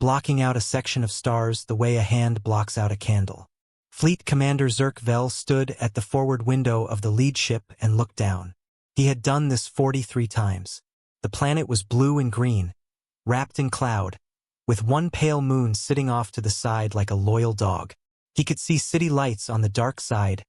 blocking out a section of stars the way a hand blocks out a candle. Fleet Commander Zerk Vel stood at the forward window of the lead ship and looked down. He had done this 43 times. The planet was blue and green, wrapped in cloud, with one pale moon sitting off to the side like a loyal dog. He could see city lights on the dark side,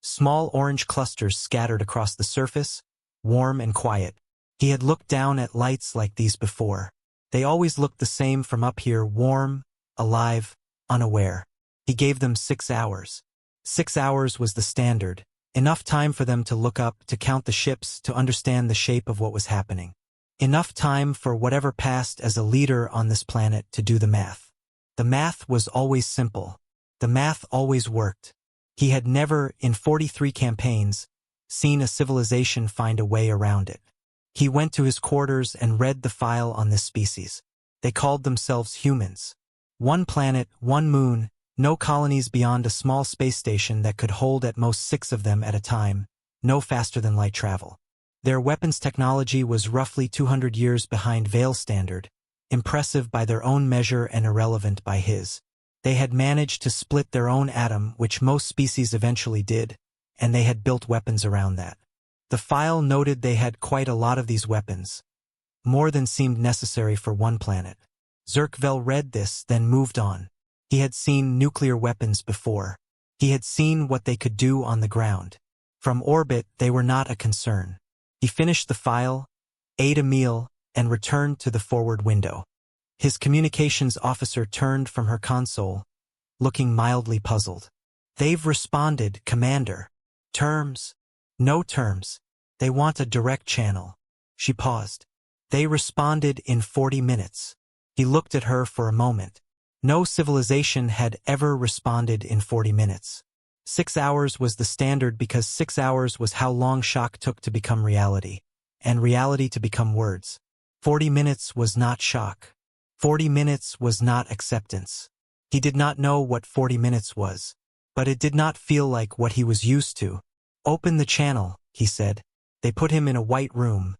small orange clusters scattered across the surface, warm and quiet. He had looked down at lights like these before. They always looked the same from up here, warm, alive, unaware. He gave them 6 hours. 6 hours was the standard, enough time for them to look up, to count the ships, to understand the shape of what was happening. Enough time for whatever passed as a leader on this planet to do the math. The math was always simple. The math always worked. He had never, in 43 campaigns, seen a civilization find a way around it. He went to his quarters and read the file on this species. They called themselves humans. 1 planet, 1 moon, no colonies beyond a small space station that could hold at most 6 of them at a time, no faster than light travel. Their weapons technology was roughly 200 years behind Vale standard, impressive by their own measure and irrelevant by his. They had managed to split their own atom, which most species eventually did, and they had built weapons around that. The file noted they had quite a lot of these weapons, more than seemed necessary for 1 planet. Zerk Vel read this, then moved on. He had seen nuclear weapons before. He had seen what they could do on the ground. From orbit, they were not a concern. He finished the file, ate a meal, and returned to the forward window. His communications officer turned from her console, looking mildly puzzled. "They've responded, Commander. Terms? No terms. They want a direct channel." She paused. "They responded in 40 minutes. He looked at her for a moment. No civilization had ever responded in 40 minutes. 6 hours was the standard because 6 hours was how long shock took to become reality, and reality to become words. 40 minutes was not shock. 40 minutes was not acceptance. He did not know what 40 minutes was, but it did not feel like what he was used to. "Open the channel," he said. They put him in a white room.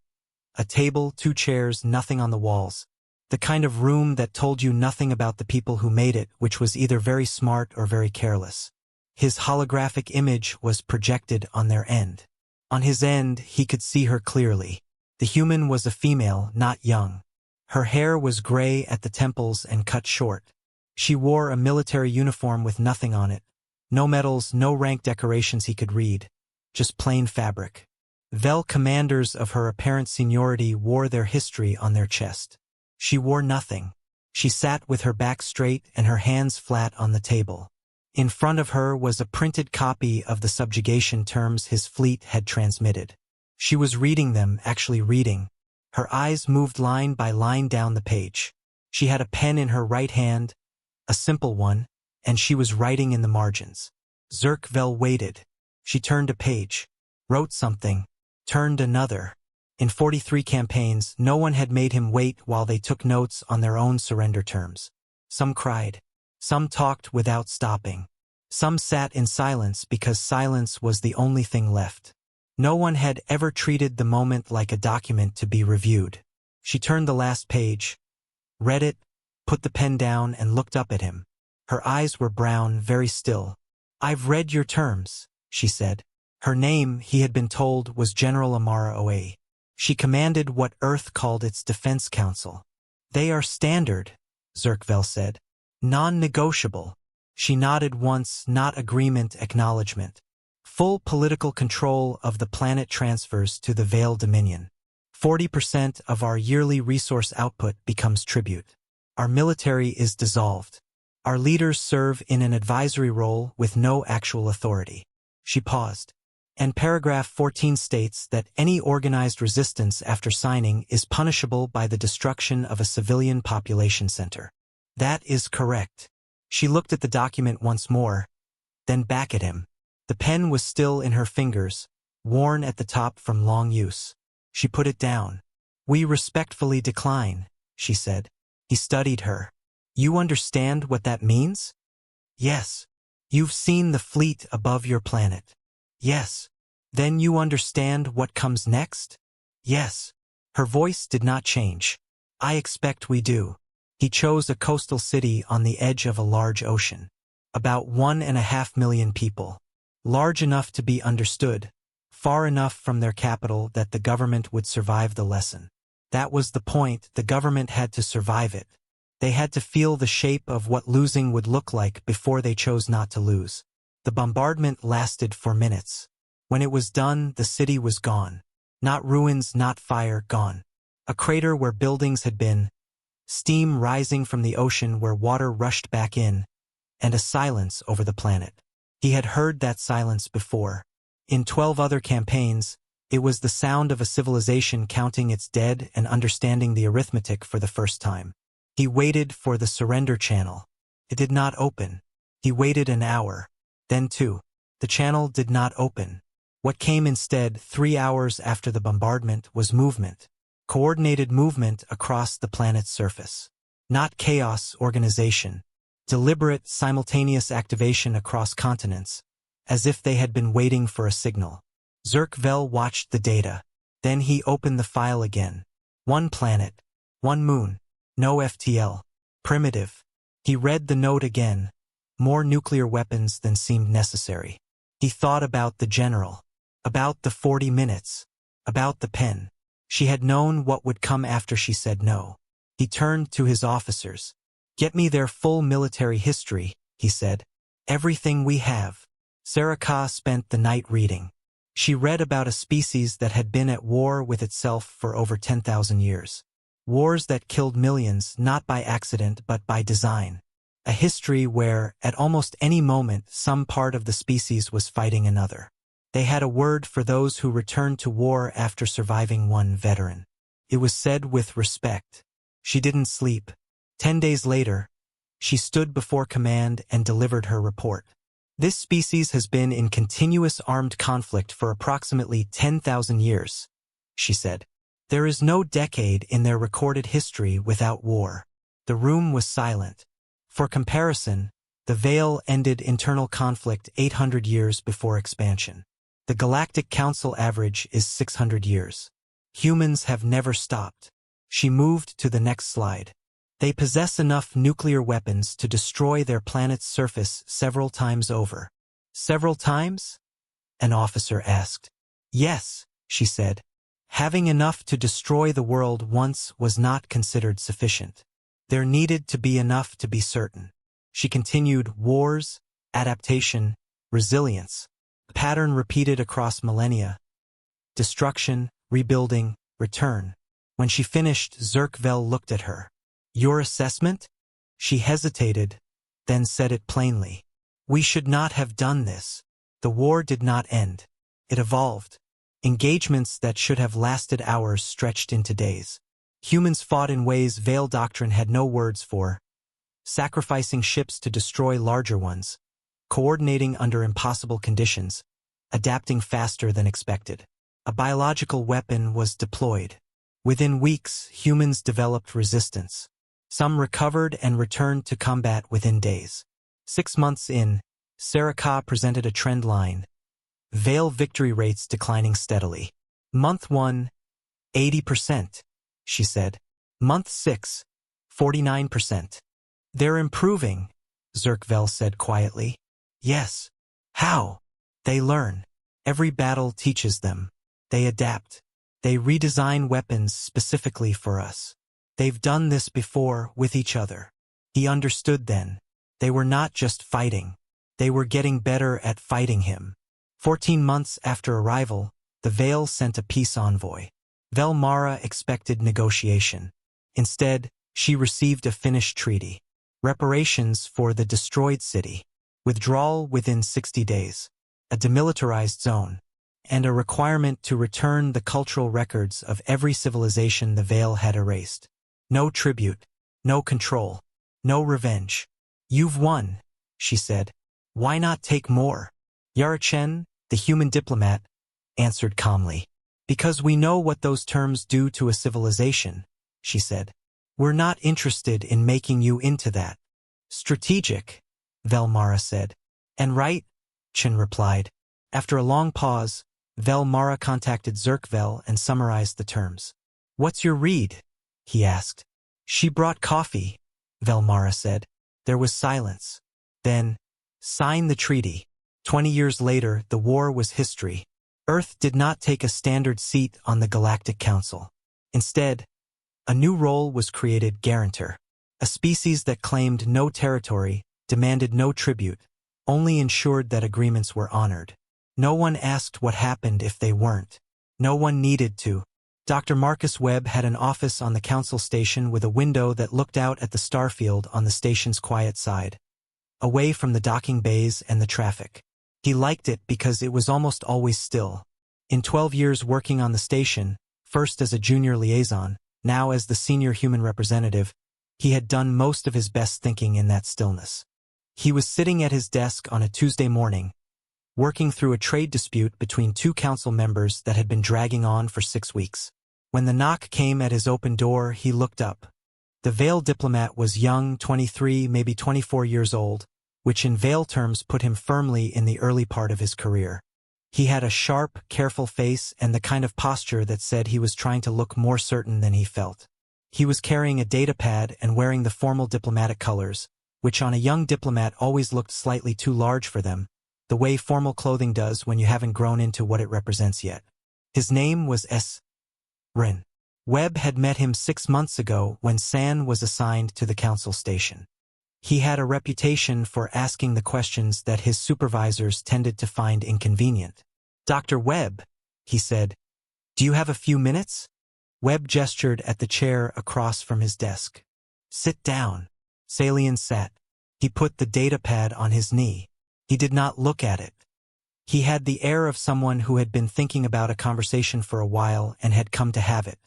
A table, 2 chairs, nothing on the walls. The kind of room that told you nothing about the people who made it, which was either very smart or very careless. His holographic image was projected on their end. On his end, he could see her clearly. The human was a female, not young. Her hair was gray at the temples and cut short. She wore a military uniform with nothing on it. No medals, no rank decorations he could read. Just plain fabric. Vel commanders of her apparent seniority wore their history on their chest. She wore nothing. She sat with her back straight and her hands flat on the table. In front of her was a printed copy of the subjugation terms his fleet had transmitted. She was reading them, actually reading. Her eyes moved line by line down the page. She had a pen in her right hand, a simple one, and she was writing in the margins. Zerk Vel waited. She turned a page, wrote something, turned another. In 43 campaigns, no one had made him wait while they took notes on their own surrender terms. Some cried. Some talked without stopping. Some sat in silence because silence was the only thing left. No one had ever treated the moment like a document to be reviewed. She turned the last page, read it, put the pen down and looked up at him. Her eyes were brown, very still. "I've read your terms," she said. Her name, he had been told, was General Amara Oe. She commanded what Earth called its Defense Council. "They are standard," Zerk Vel said. "Non-negotiable." She nodded once, not agreement, acknowledgement. Full political control of the planet transfers to the Vale Dominion. 40% of our yearly resource output becomes tribute. Our military is dissolved. Our leaders serve in an advisory role with no actual authority. She paused. And paragraph 14 states that any organized resistance after signing is punishable by the destruction of a civilian population center. That is correct. She looked at the document once more, then back at him. The pen was still in her fingers, worn at the top from long use. She put it down. "We respectfully decline," she said. He studied her. "You understand what that means?" "Yes." "You've seen the fleet above your planet?" "Yes." "Then you understand what comes next?" "Yes." Her voice did not change. "I expect we do." He chose a coastal city on the edge of a large ocean. About 1.5 million people. Large enough to be understood, far enough from their capital that the government would survive the lesson. That was the point, the government had to survive it. They had to feel the shape of what losing would look like before they chose not to lose. The bombardment lasted for minutes. When it was done, the city was gone. Not ruins, not fire, gone. A crater where buildings had been, steam rising from the ocean where water rushed back in, and a silence over the planet. He had heard that silence before. In 12 other campaigns, it was the sound of a civilization counting its dead and understanding the arithmetic for the first time. He waited for the surrender channel. It did not open. He waited an hour, then 2. The channel did not open. What came instead, 3 hours after the bombardment, was movement. Coordinated movement across the planet's surface. Not chaos, organization. Deliberate, simultaneous activation across continents, as if they had been waiting for a signal. Zirk-Vel watched the data. Then he opened the file again. 1 planet. 1 moon. No FTL. Primitive. He read the note again. More nuclear weapons than seemed necessary. He thought about the general. About the 40 minutes. About the pen. She had known what would come after she said no. He turned to his officers. "Get me their full military history," he said. "Everything we have." Sarah spent the night reading. She read about a species that had been at war with itself for over 10,000 years. Wars that killed millions, not by accident but by design. A history where, at almost any moment, some part of the species was fighting another. They had a word for those who returned to war after surviving one veteran. It was said with respect. She didn't sleep. 10 days later, she stood before command and delivered her report. "This species has been in continuous armed conflict for approximately 10,000 years, she said. "There is no decade in their recorded history without war." The room was silent. For comparison, the Veil ended internal conflict 800 years before expansion. The Galactic Council average is 600 years. Humans have never stopped. She moved to the next slide. "They possess enough nuclear weapons to destroy their planet's surface several times over." "Several times?" an officer asked. "Yes," she said. "Having enough to destroy the world once was not considered sufficient. There needed to be enough to be certain." She continued, "Wars, adaptation, resilience. A pattern repeated across millennia. Destruction, rebuilding, return." When she finished, Zirk-Vel looked at her. "Your assessment?" She hesitated, then said it plainly. "We should not have done this. The war did not end. It evolved. Engagements that should have lasted hours stretched into days. Humans fought in ways Veil doctrine had no words for. Sacrificing ships to destroy larger ones. Coordinating under impossible conditions. Adapting faster than expected. A biological weapon was deployed. Within weeks, humans developed resistance. Some recovered and returned to combat within days. 6 months in, Sarah presented a trend line. Veil victory rates declining steadily. Month 1, 80%, she said. Month 6, 49%. "They're improving," Zirk-Vel said quietly. "Yes." "How?" "They learn. Every battle teaches them. They adapt. They redesign weapons specifically for us. They've done this before with each other." He understood then. They were not just fighting. They were getting better at fighting him. 14 months after arrival, the Veil sent a peace envoy. Velmara expected negotiation. Instead, she received a finished treaty. Reparations for the destroyed city. Withdrawal within 60 days. A demilitarized zone. And a requirement to return the cultural records of every civilization the Veil had erased. No tribute. No control. No revenge. "You've won," she said. "Why not take more?" Yarachen, the human diplomat, answered calmly. Because we know what those terms do to a civilization, she said. We're not interested in making you into that. Strategic, Velmara said. And right, Chen replied. After a long pause, Velmara contacted Zerkvel and summarized the terms. What's your read? He asked. She brought coffee, Velmara said. There was silence. Then, sign the treaty. 20 years later, the war was history. Earth did not take a standard seat on the Galactic Council. Instead, a new role was created, guarantor. A species that claimed no territory, demanded no tribute, only ensured that agreements were honored. No one asked what happened if they weren't. No one needed to. Dr. Marcus Webb had an office on the council station with a window that looked out at the starfield on the station's quiet side, away from the docking bays and the traffic. He liked it because it was almost always still. In 12 years working on the station, first as a junior liaison, now as the senior human representative, he had done most of his best thinking in that stillness. He was sitting at his desk on a Tuesday morning, working through a trade dispute between two council members that had been dragging on for 6 weeks. When the knock came at his open door, he looked up. The Vale diplomat was young, 23, maybe 24 years old, which in Vale terms put him firmly in the early part of his career. He had a sharp, careful face and the kind of posture that said he was trying to look more certain than he felt. He was carrying a datapad and wearing the formal diplomatic colors, which on a young diplomat always looked slightly too large for them, the way formal clothing does when you haven't grown into what it represents yet. His name was S. Rin. Webb had met him 6 months ago when San was assigned to the council station. He had a reputation for asking the questions that his supervisors tended to find inconvenient. Dr. Webb, he said, do you have a few minutes? Webb gestured at the chair across from his desk. Sit down. Salian sat. He put the datapad on his knee. He did not look at it. He had the air of someone who had been thinking about a conversation for a while and had come to have it.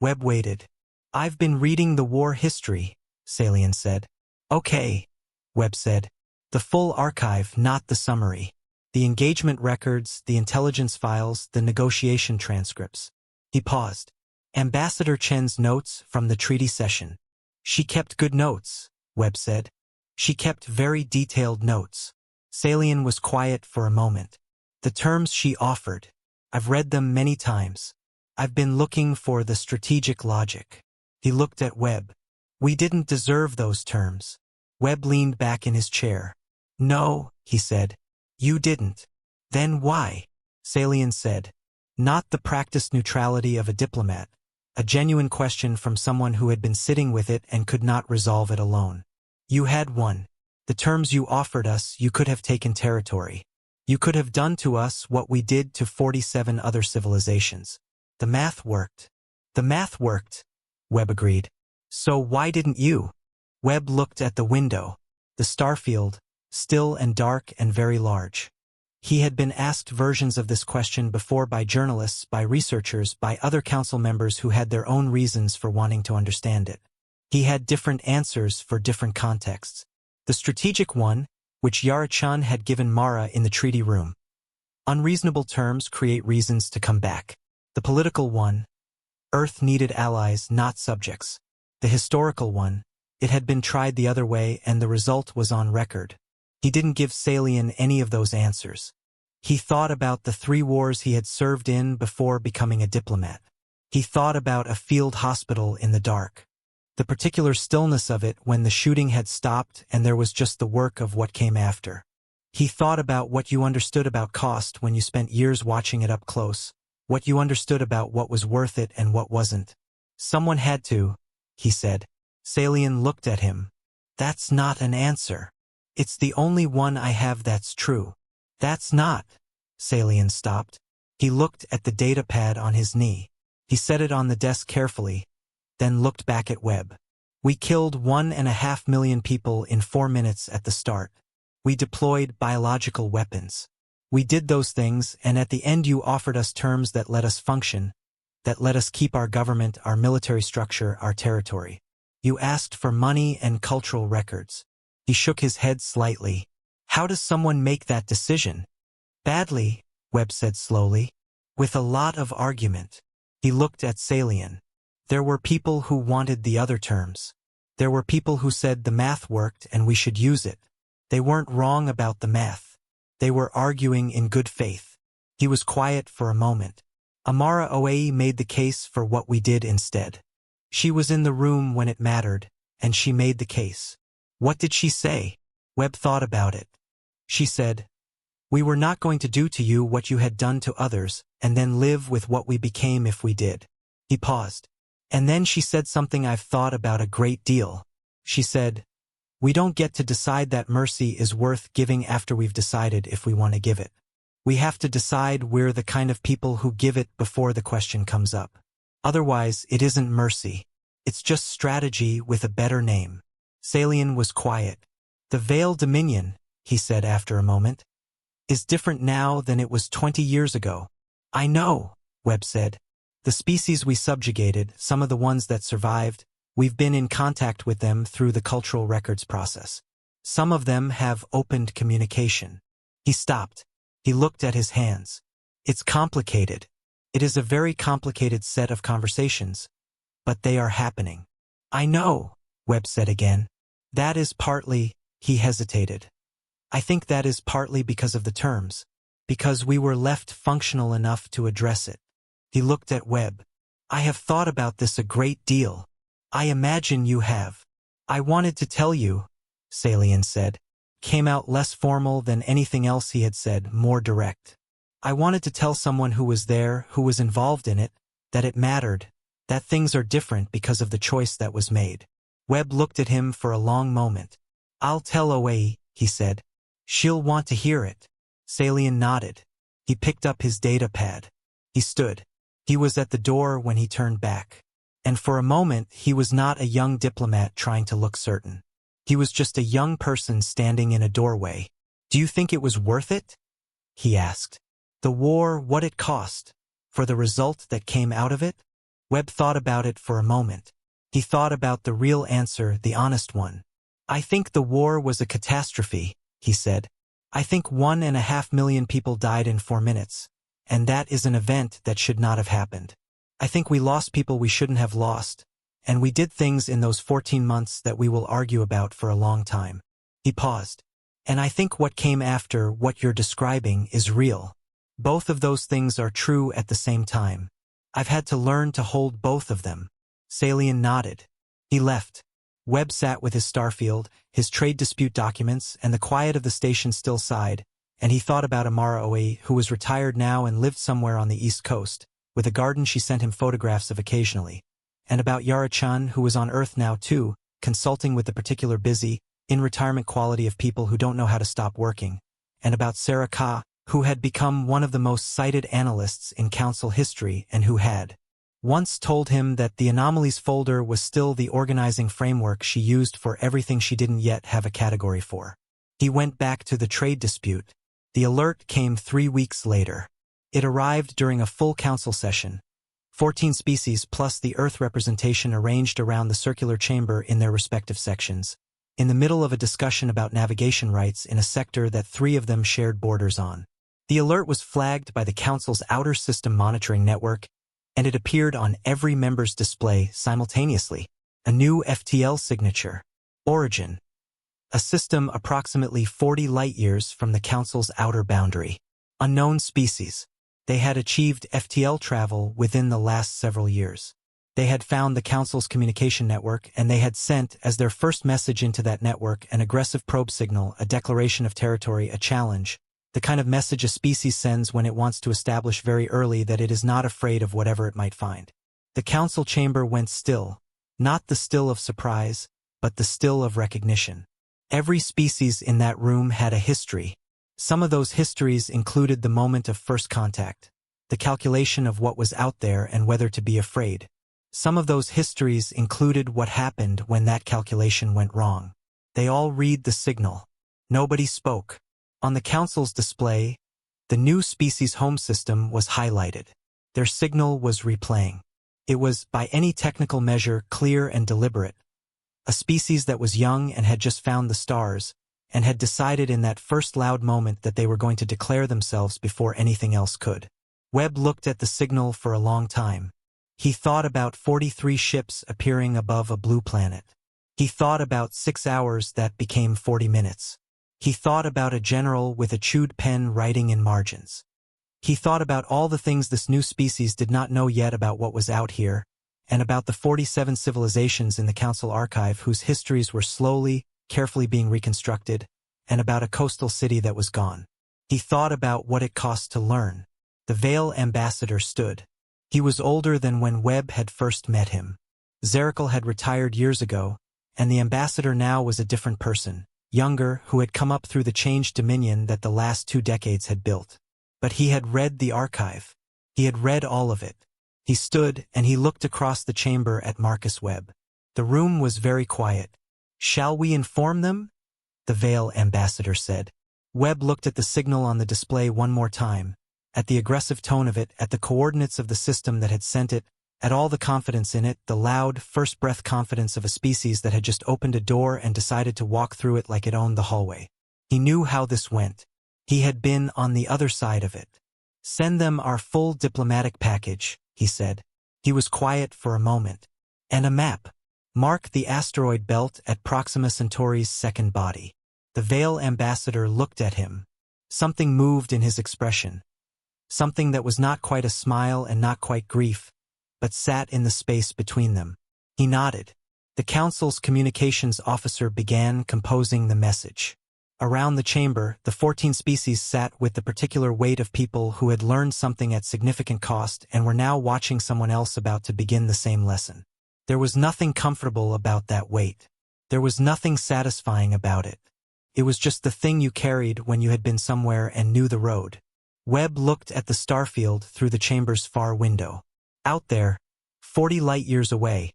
Webb waited. I've been reading the war history, Salian said. Okay, Webb said. The full archive, not the summary. The engagement records, the intelligence files, the negotiation transcripts. He paused. Ambassador Chen's notes from the treaty session. She kept good notes, Webb said. She kept very detailed notes. Salian was quiet for a moment. The terms she offered. I've read them many times. I've been looking for the strategic logic. He looked at Webb. We didn't deserve those terms. Webb leaned back in his chair. No, he said. You didn't. Then why? Salian said. Not the practiced neutrality of a diplomat. A genuine question from someone who had been sitting with it and could not resolve it alone. You had won. The terms you offered us, you could have taken territory. You could have done to us what we did to 47 other civilizations. The math worked. The math worked, Webb agreed. So why didn't you? Webb looked at the window. The starfield, still and dark and very large. He had been asked versions of this question before by journalists, by researchers, by other council members who had their own reasons for wanting to understand it. He had different answers for different contexts. The strategic one, which Yarachan had given Mara in the treaty room. Unreasonable terms create reasons to come back. The political one, Earth needed allies, not subjects. The historical one, it had been tried the other way and the result was on record. He didn't give Salian any of those answers. He thought about the 3 wars he had served in before becoming a diplomat. He thought about a field hospital in the dark. The particular stillness of it when the shooting had stopped and there was just the work of what came after. He thought about what you understood about cost when you spent years watching it up close, what you understood about what was worth it and what wasn't. Someone had to, he said. Salian looked at him. That's not an answer. It's the only one I have that's true. That's not. Salian stopped. He looked at the datapad on his knee. He set it on the desk carefully, then looked back at Webb. We killed 1.5 million people in 4 minutes at the start. We deployed biological weapons. We did those things, and at the end you offered us terms that let us function, that let us keep our government, our military structure, our territory. You asked for money and cultural records. He shook his head slightly. How does someone make that decision? Badly, Webb said slowly. With a lot of argument. He looked at Salian. There were people who wanted the other terms. There were people who said the math worked and we should use it. They weren't wrong about the math. They were arguing in good faith. He was quiet for a moment. Amara Oei made the case for what we did instead. She was in the room when it mattered, and she made the case. What did she say? Webb thought about it. She said, "We were not going to do to you what you had done to others, and then live with what we became if we did." He paused. And then she said something I've thought about a great deal. She said, "We don't get to decide that mercy is worth giving after we've decided if we want to give it. We have to decide we're the kind of people who give it before the question comes up. Otherwise, it isn't mercy. It's just strategy with a better name." Salian was quiet. "The Veil Dominion," he said after a moment, "is different now than it was 20 years ago." "I know," Webb said. "The species we subjugated, some of the ones that survived, we've been in contact with them through the cultural records process. Some of them have opened communication." He stopped. He looked at his hands. "It's complicated. It is a very complicated set of conversations. But they are happening." "I know," Webb said again. "That is partly," he hesitated. "I think that is partly because of the terms. Because we were left functional enough to address it." He looked at Webb. "I have thought about this a great deal. I imagine you have." "I wanted to tell you," Salian said. Came out less formal than anything else he had said, more direct. "I wanted to tell someone who was there, who was involved in it, that it mattered, that things are different because of the choice that was made." Webb looked at him for a long moment. "I'll tell Oei," he said. "She'll want to hear it." Salian nodded. He picked up his data pad. He stood. He was at the door when he turned back. And for a moment he was not a young diplomat trying to look certain. He was just a young person standing in a doorway. "Do you think it was worth it?" he asked. "The war, what it cost? For the result that came out of it?" Webb thought about it for a moment. He thought about the real answer, the honest one. "I think the war was a catastrophe," he said. "I think 1.5 million people died in 4 minutes, and that is an event that should not have happened. I think we lost people we shouldn't have lost, and we did things in those 14 months that we will argue about for a long time." He paused. "And I think what came after, what you're describing, is real. Both of those things are true at the same time. I've had to learn to hold both of them." Salian nodded. He left. Webb sat with his starfield, his trade dispute documents, and the quiet of the station still sighed, and he thought about Amara Oei, who was retired now and lived somewhere on the East Coast, with a garden she sent him photographs of occasionally, and about Yara-chan, who was on Earth now too, consulting with the particular busy, in-retirement quality of people who don't know how to stop working, and about Sarah Ka, who had become one of the most cited analysts in council history and who had once told him that the anomalies folder was still the organizing framework she used for everything she didn't yet have a category for. He went back to the trade dispute. The alert came 3 weeks later. It arrived during a full council session. 14 species plus the Earth representation arranged around the circular chamber in their respective sections, in the middle of a discussion about navigation rights in a sector that 3 of them shared borders on. The alert was flagged by the Council's Outer System Monitoring Network, and it appeared on every member's display simultaneously. A new FTL signature. Origin. A system approximately 40 light-years from the Council's outer boundary. Unknown species. They had achieved FTL travel within the last several years. They had found the Council's communication network, and they had sent, as their first message into that network, an aggressive probe signal, a declaration of territory, a challenge. The kind of message a species sends when it wants to establish very early that it is not afraid of whatever it might find. The council chamber went still, not the still of surprise, but the still of recognition. Every species in that room had a history. Some of those histories included the moment of first contact, the calculation of what was out there and whether to be afraid. Some of those histories included what happened when that calculation went wrong. They all read the signal. Nobody spoke. On the council's display, the new species home system was highlighted. Their signal was replaying. It was, by any technical measure, clear and deliberate. A species that was young and had just found the stars, and had decided in that first loud moment that they were going to declare themselves before anything else could. Webb looked at the signal for a long time. He thought about 43 ships appearing above a blue planet. He thought about 6 hours that became 40 minutes. He thought about a general with a chewed pen writing in margins. He thought about all the things this new species did not know yet about what was out here, and about the 47 civilizations in the Council Archive whose histories were slowly, carefully being reconstructed, and about a coastal city that was gone. He thought about what it cost to learn. The Veil ambassador stood. He was older than when Webb had first met him. Zeracle had retired years ago, and the ambassador now was a different person, younger, who had come up through the changed dominion that the last 2 decades had built. But he had read the archive. He had read all of it. He stood, and he looked across the chamber at Marcus Webb. The room was very quiet. "Shall we inform them?" the Veil ambassador said. Webb looked at the signal on the display one more time, at the aggressive tone of it, at the coordinates of the system that had sent it, at all the confidence in it, the loud, first-breath confidence of a species that had just opened a door and decided to walk through it like it owned the hallway. He knew how this went. He had been on the other side of it. "Send them our full diplomatic package," he said. He was quiet for a moment. "And a map. Mark the asteroid belt at Proxima Centauri's second body." The Veil ambassador looked at him. Something moved in his expression. Something that was not quite a smile and not quite grief, but sat in the space between them. He nodded. The Council's communications officer began composing the message. Around the chamber, the 14 species sat with the particular weight of people who had learned something at significant cost and were now watching someone else about to begin the same lesson. There was nothing comfortable about that weight. There was nothing satisfying about it. It was just the thing you carried when you had been somewhere and knew the road. Webb looked at the starfield through the chamber's far window. Out there, 40 light-years away,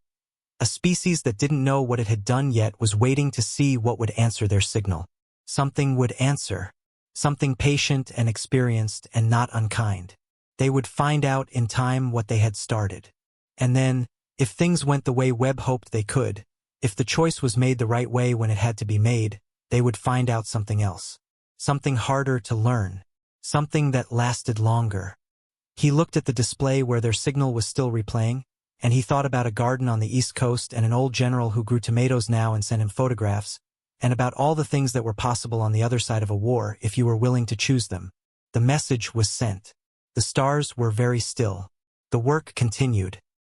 a species that didn't know what it had done yet was waiting to see what would answer their signal. Something would answer. Something patient and experienced and not unkind. They would find out in time what they had started. And then, if things went the way Webb hoped they could, if the choice was made the right way when it had to be made, they would find out something else. Something harder to learn. Something that lasted longer. He looked at the display where their signal was still replaying, and he thought about a garden on the East Coast and an old general who grew tomatoes now and sent him photographs, and about all the things that were possible on the other side of a war if you were willing to choose them. The message was sent. The stars were very still. The work continued.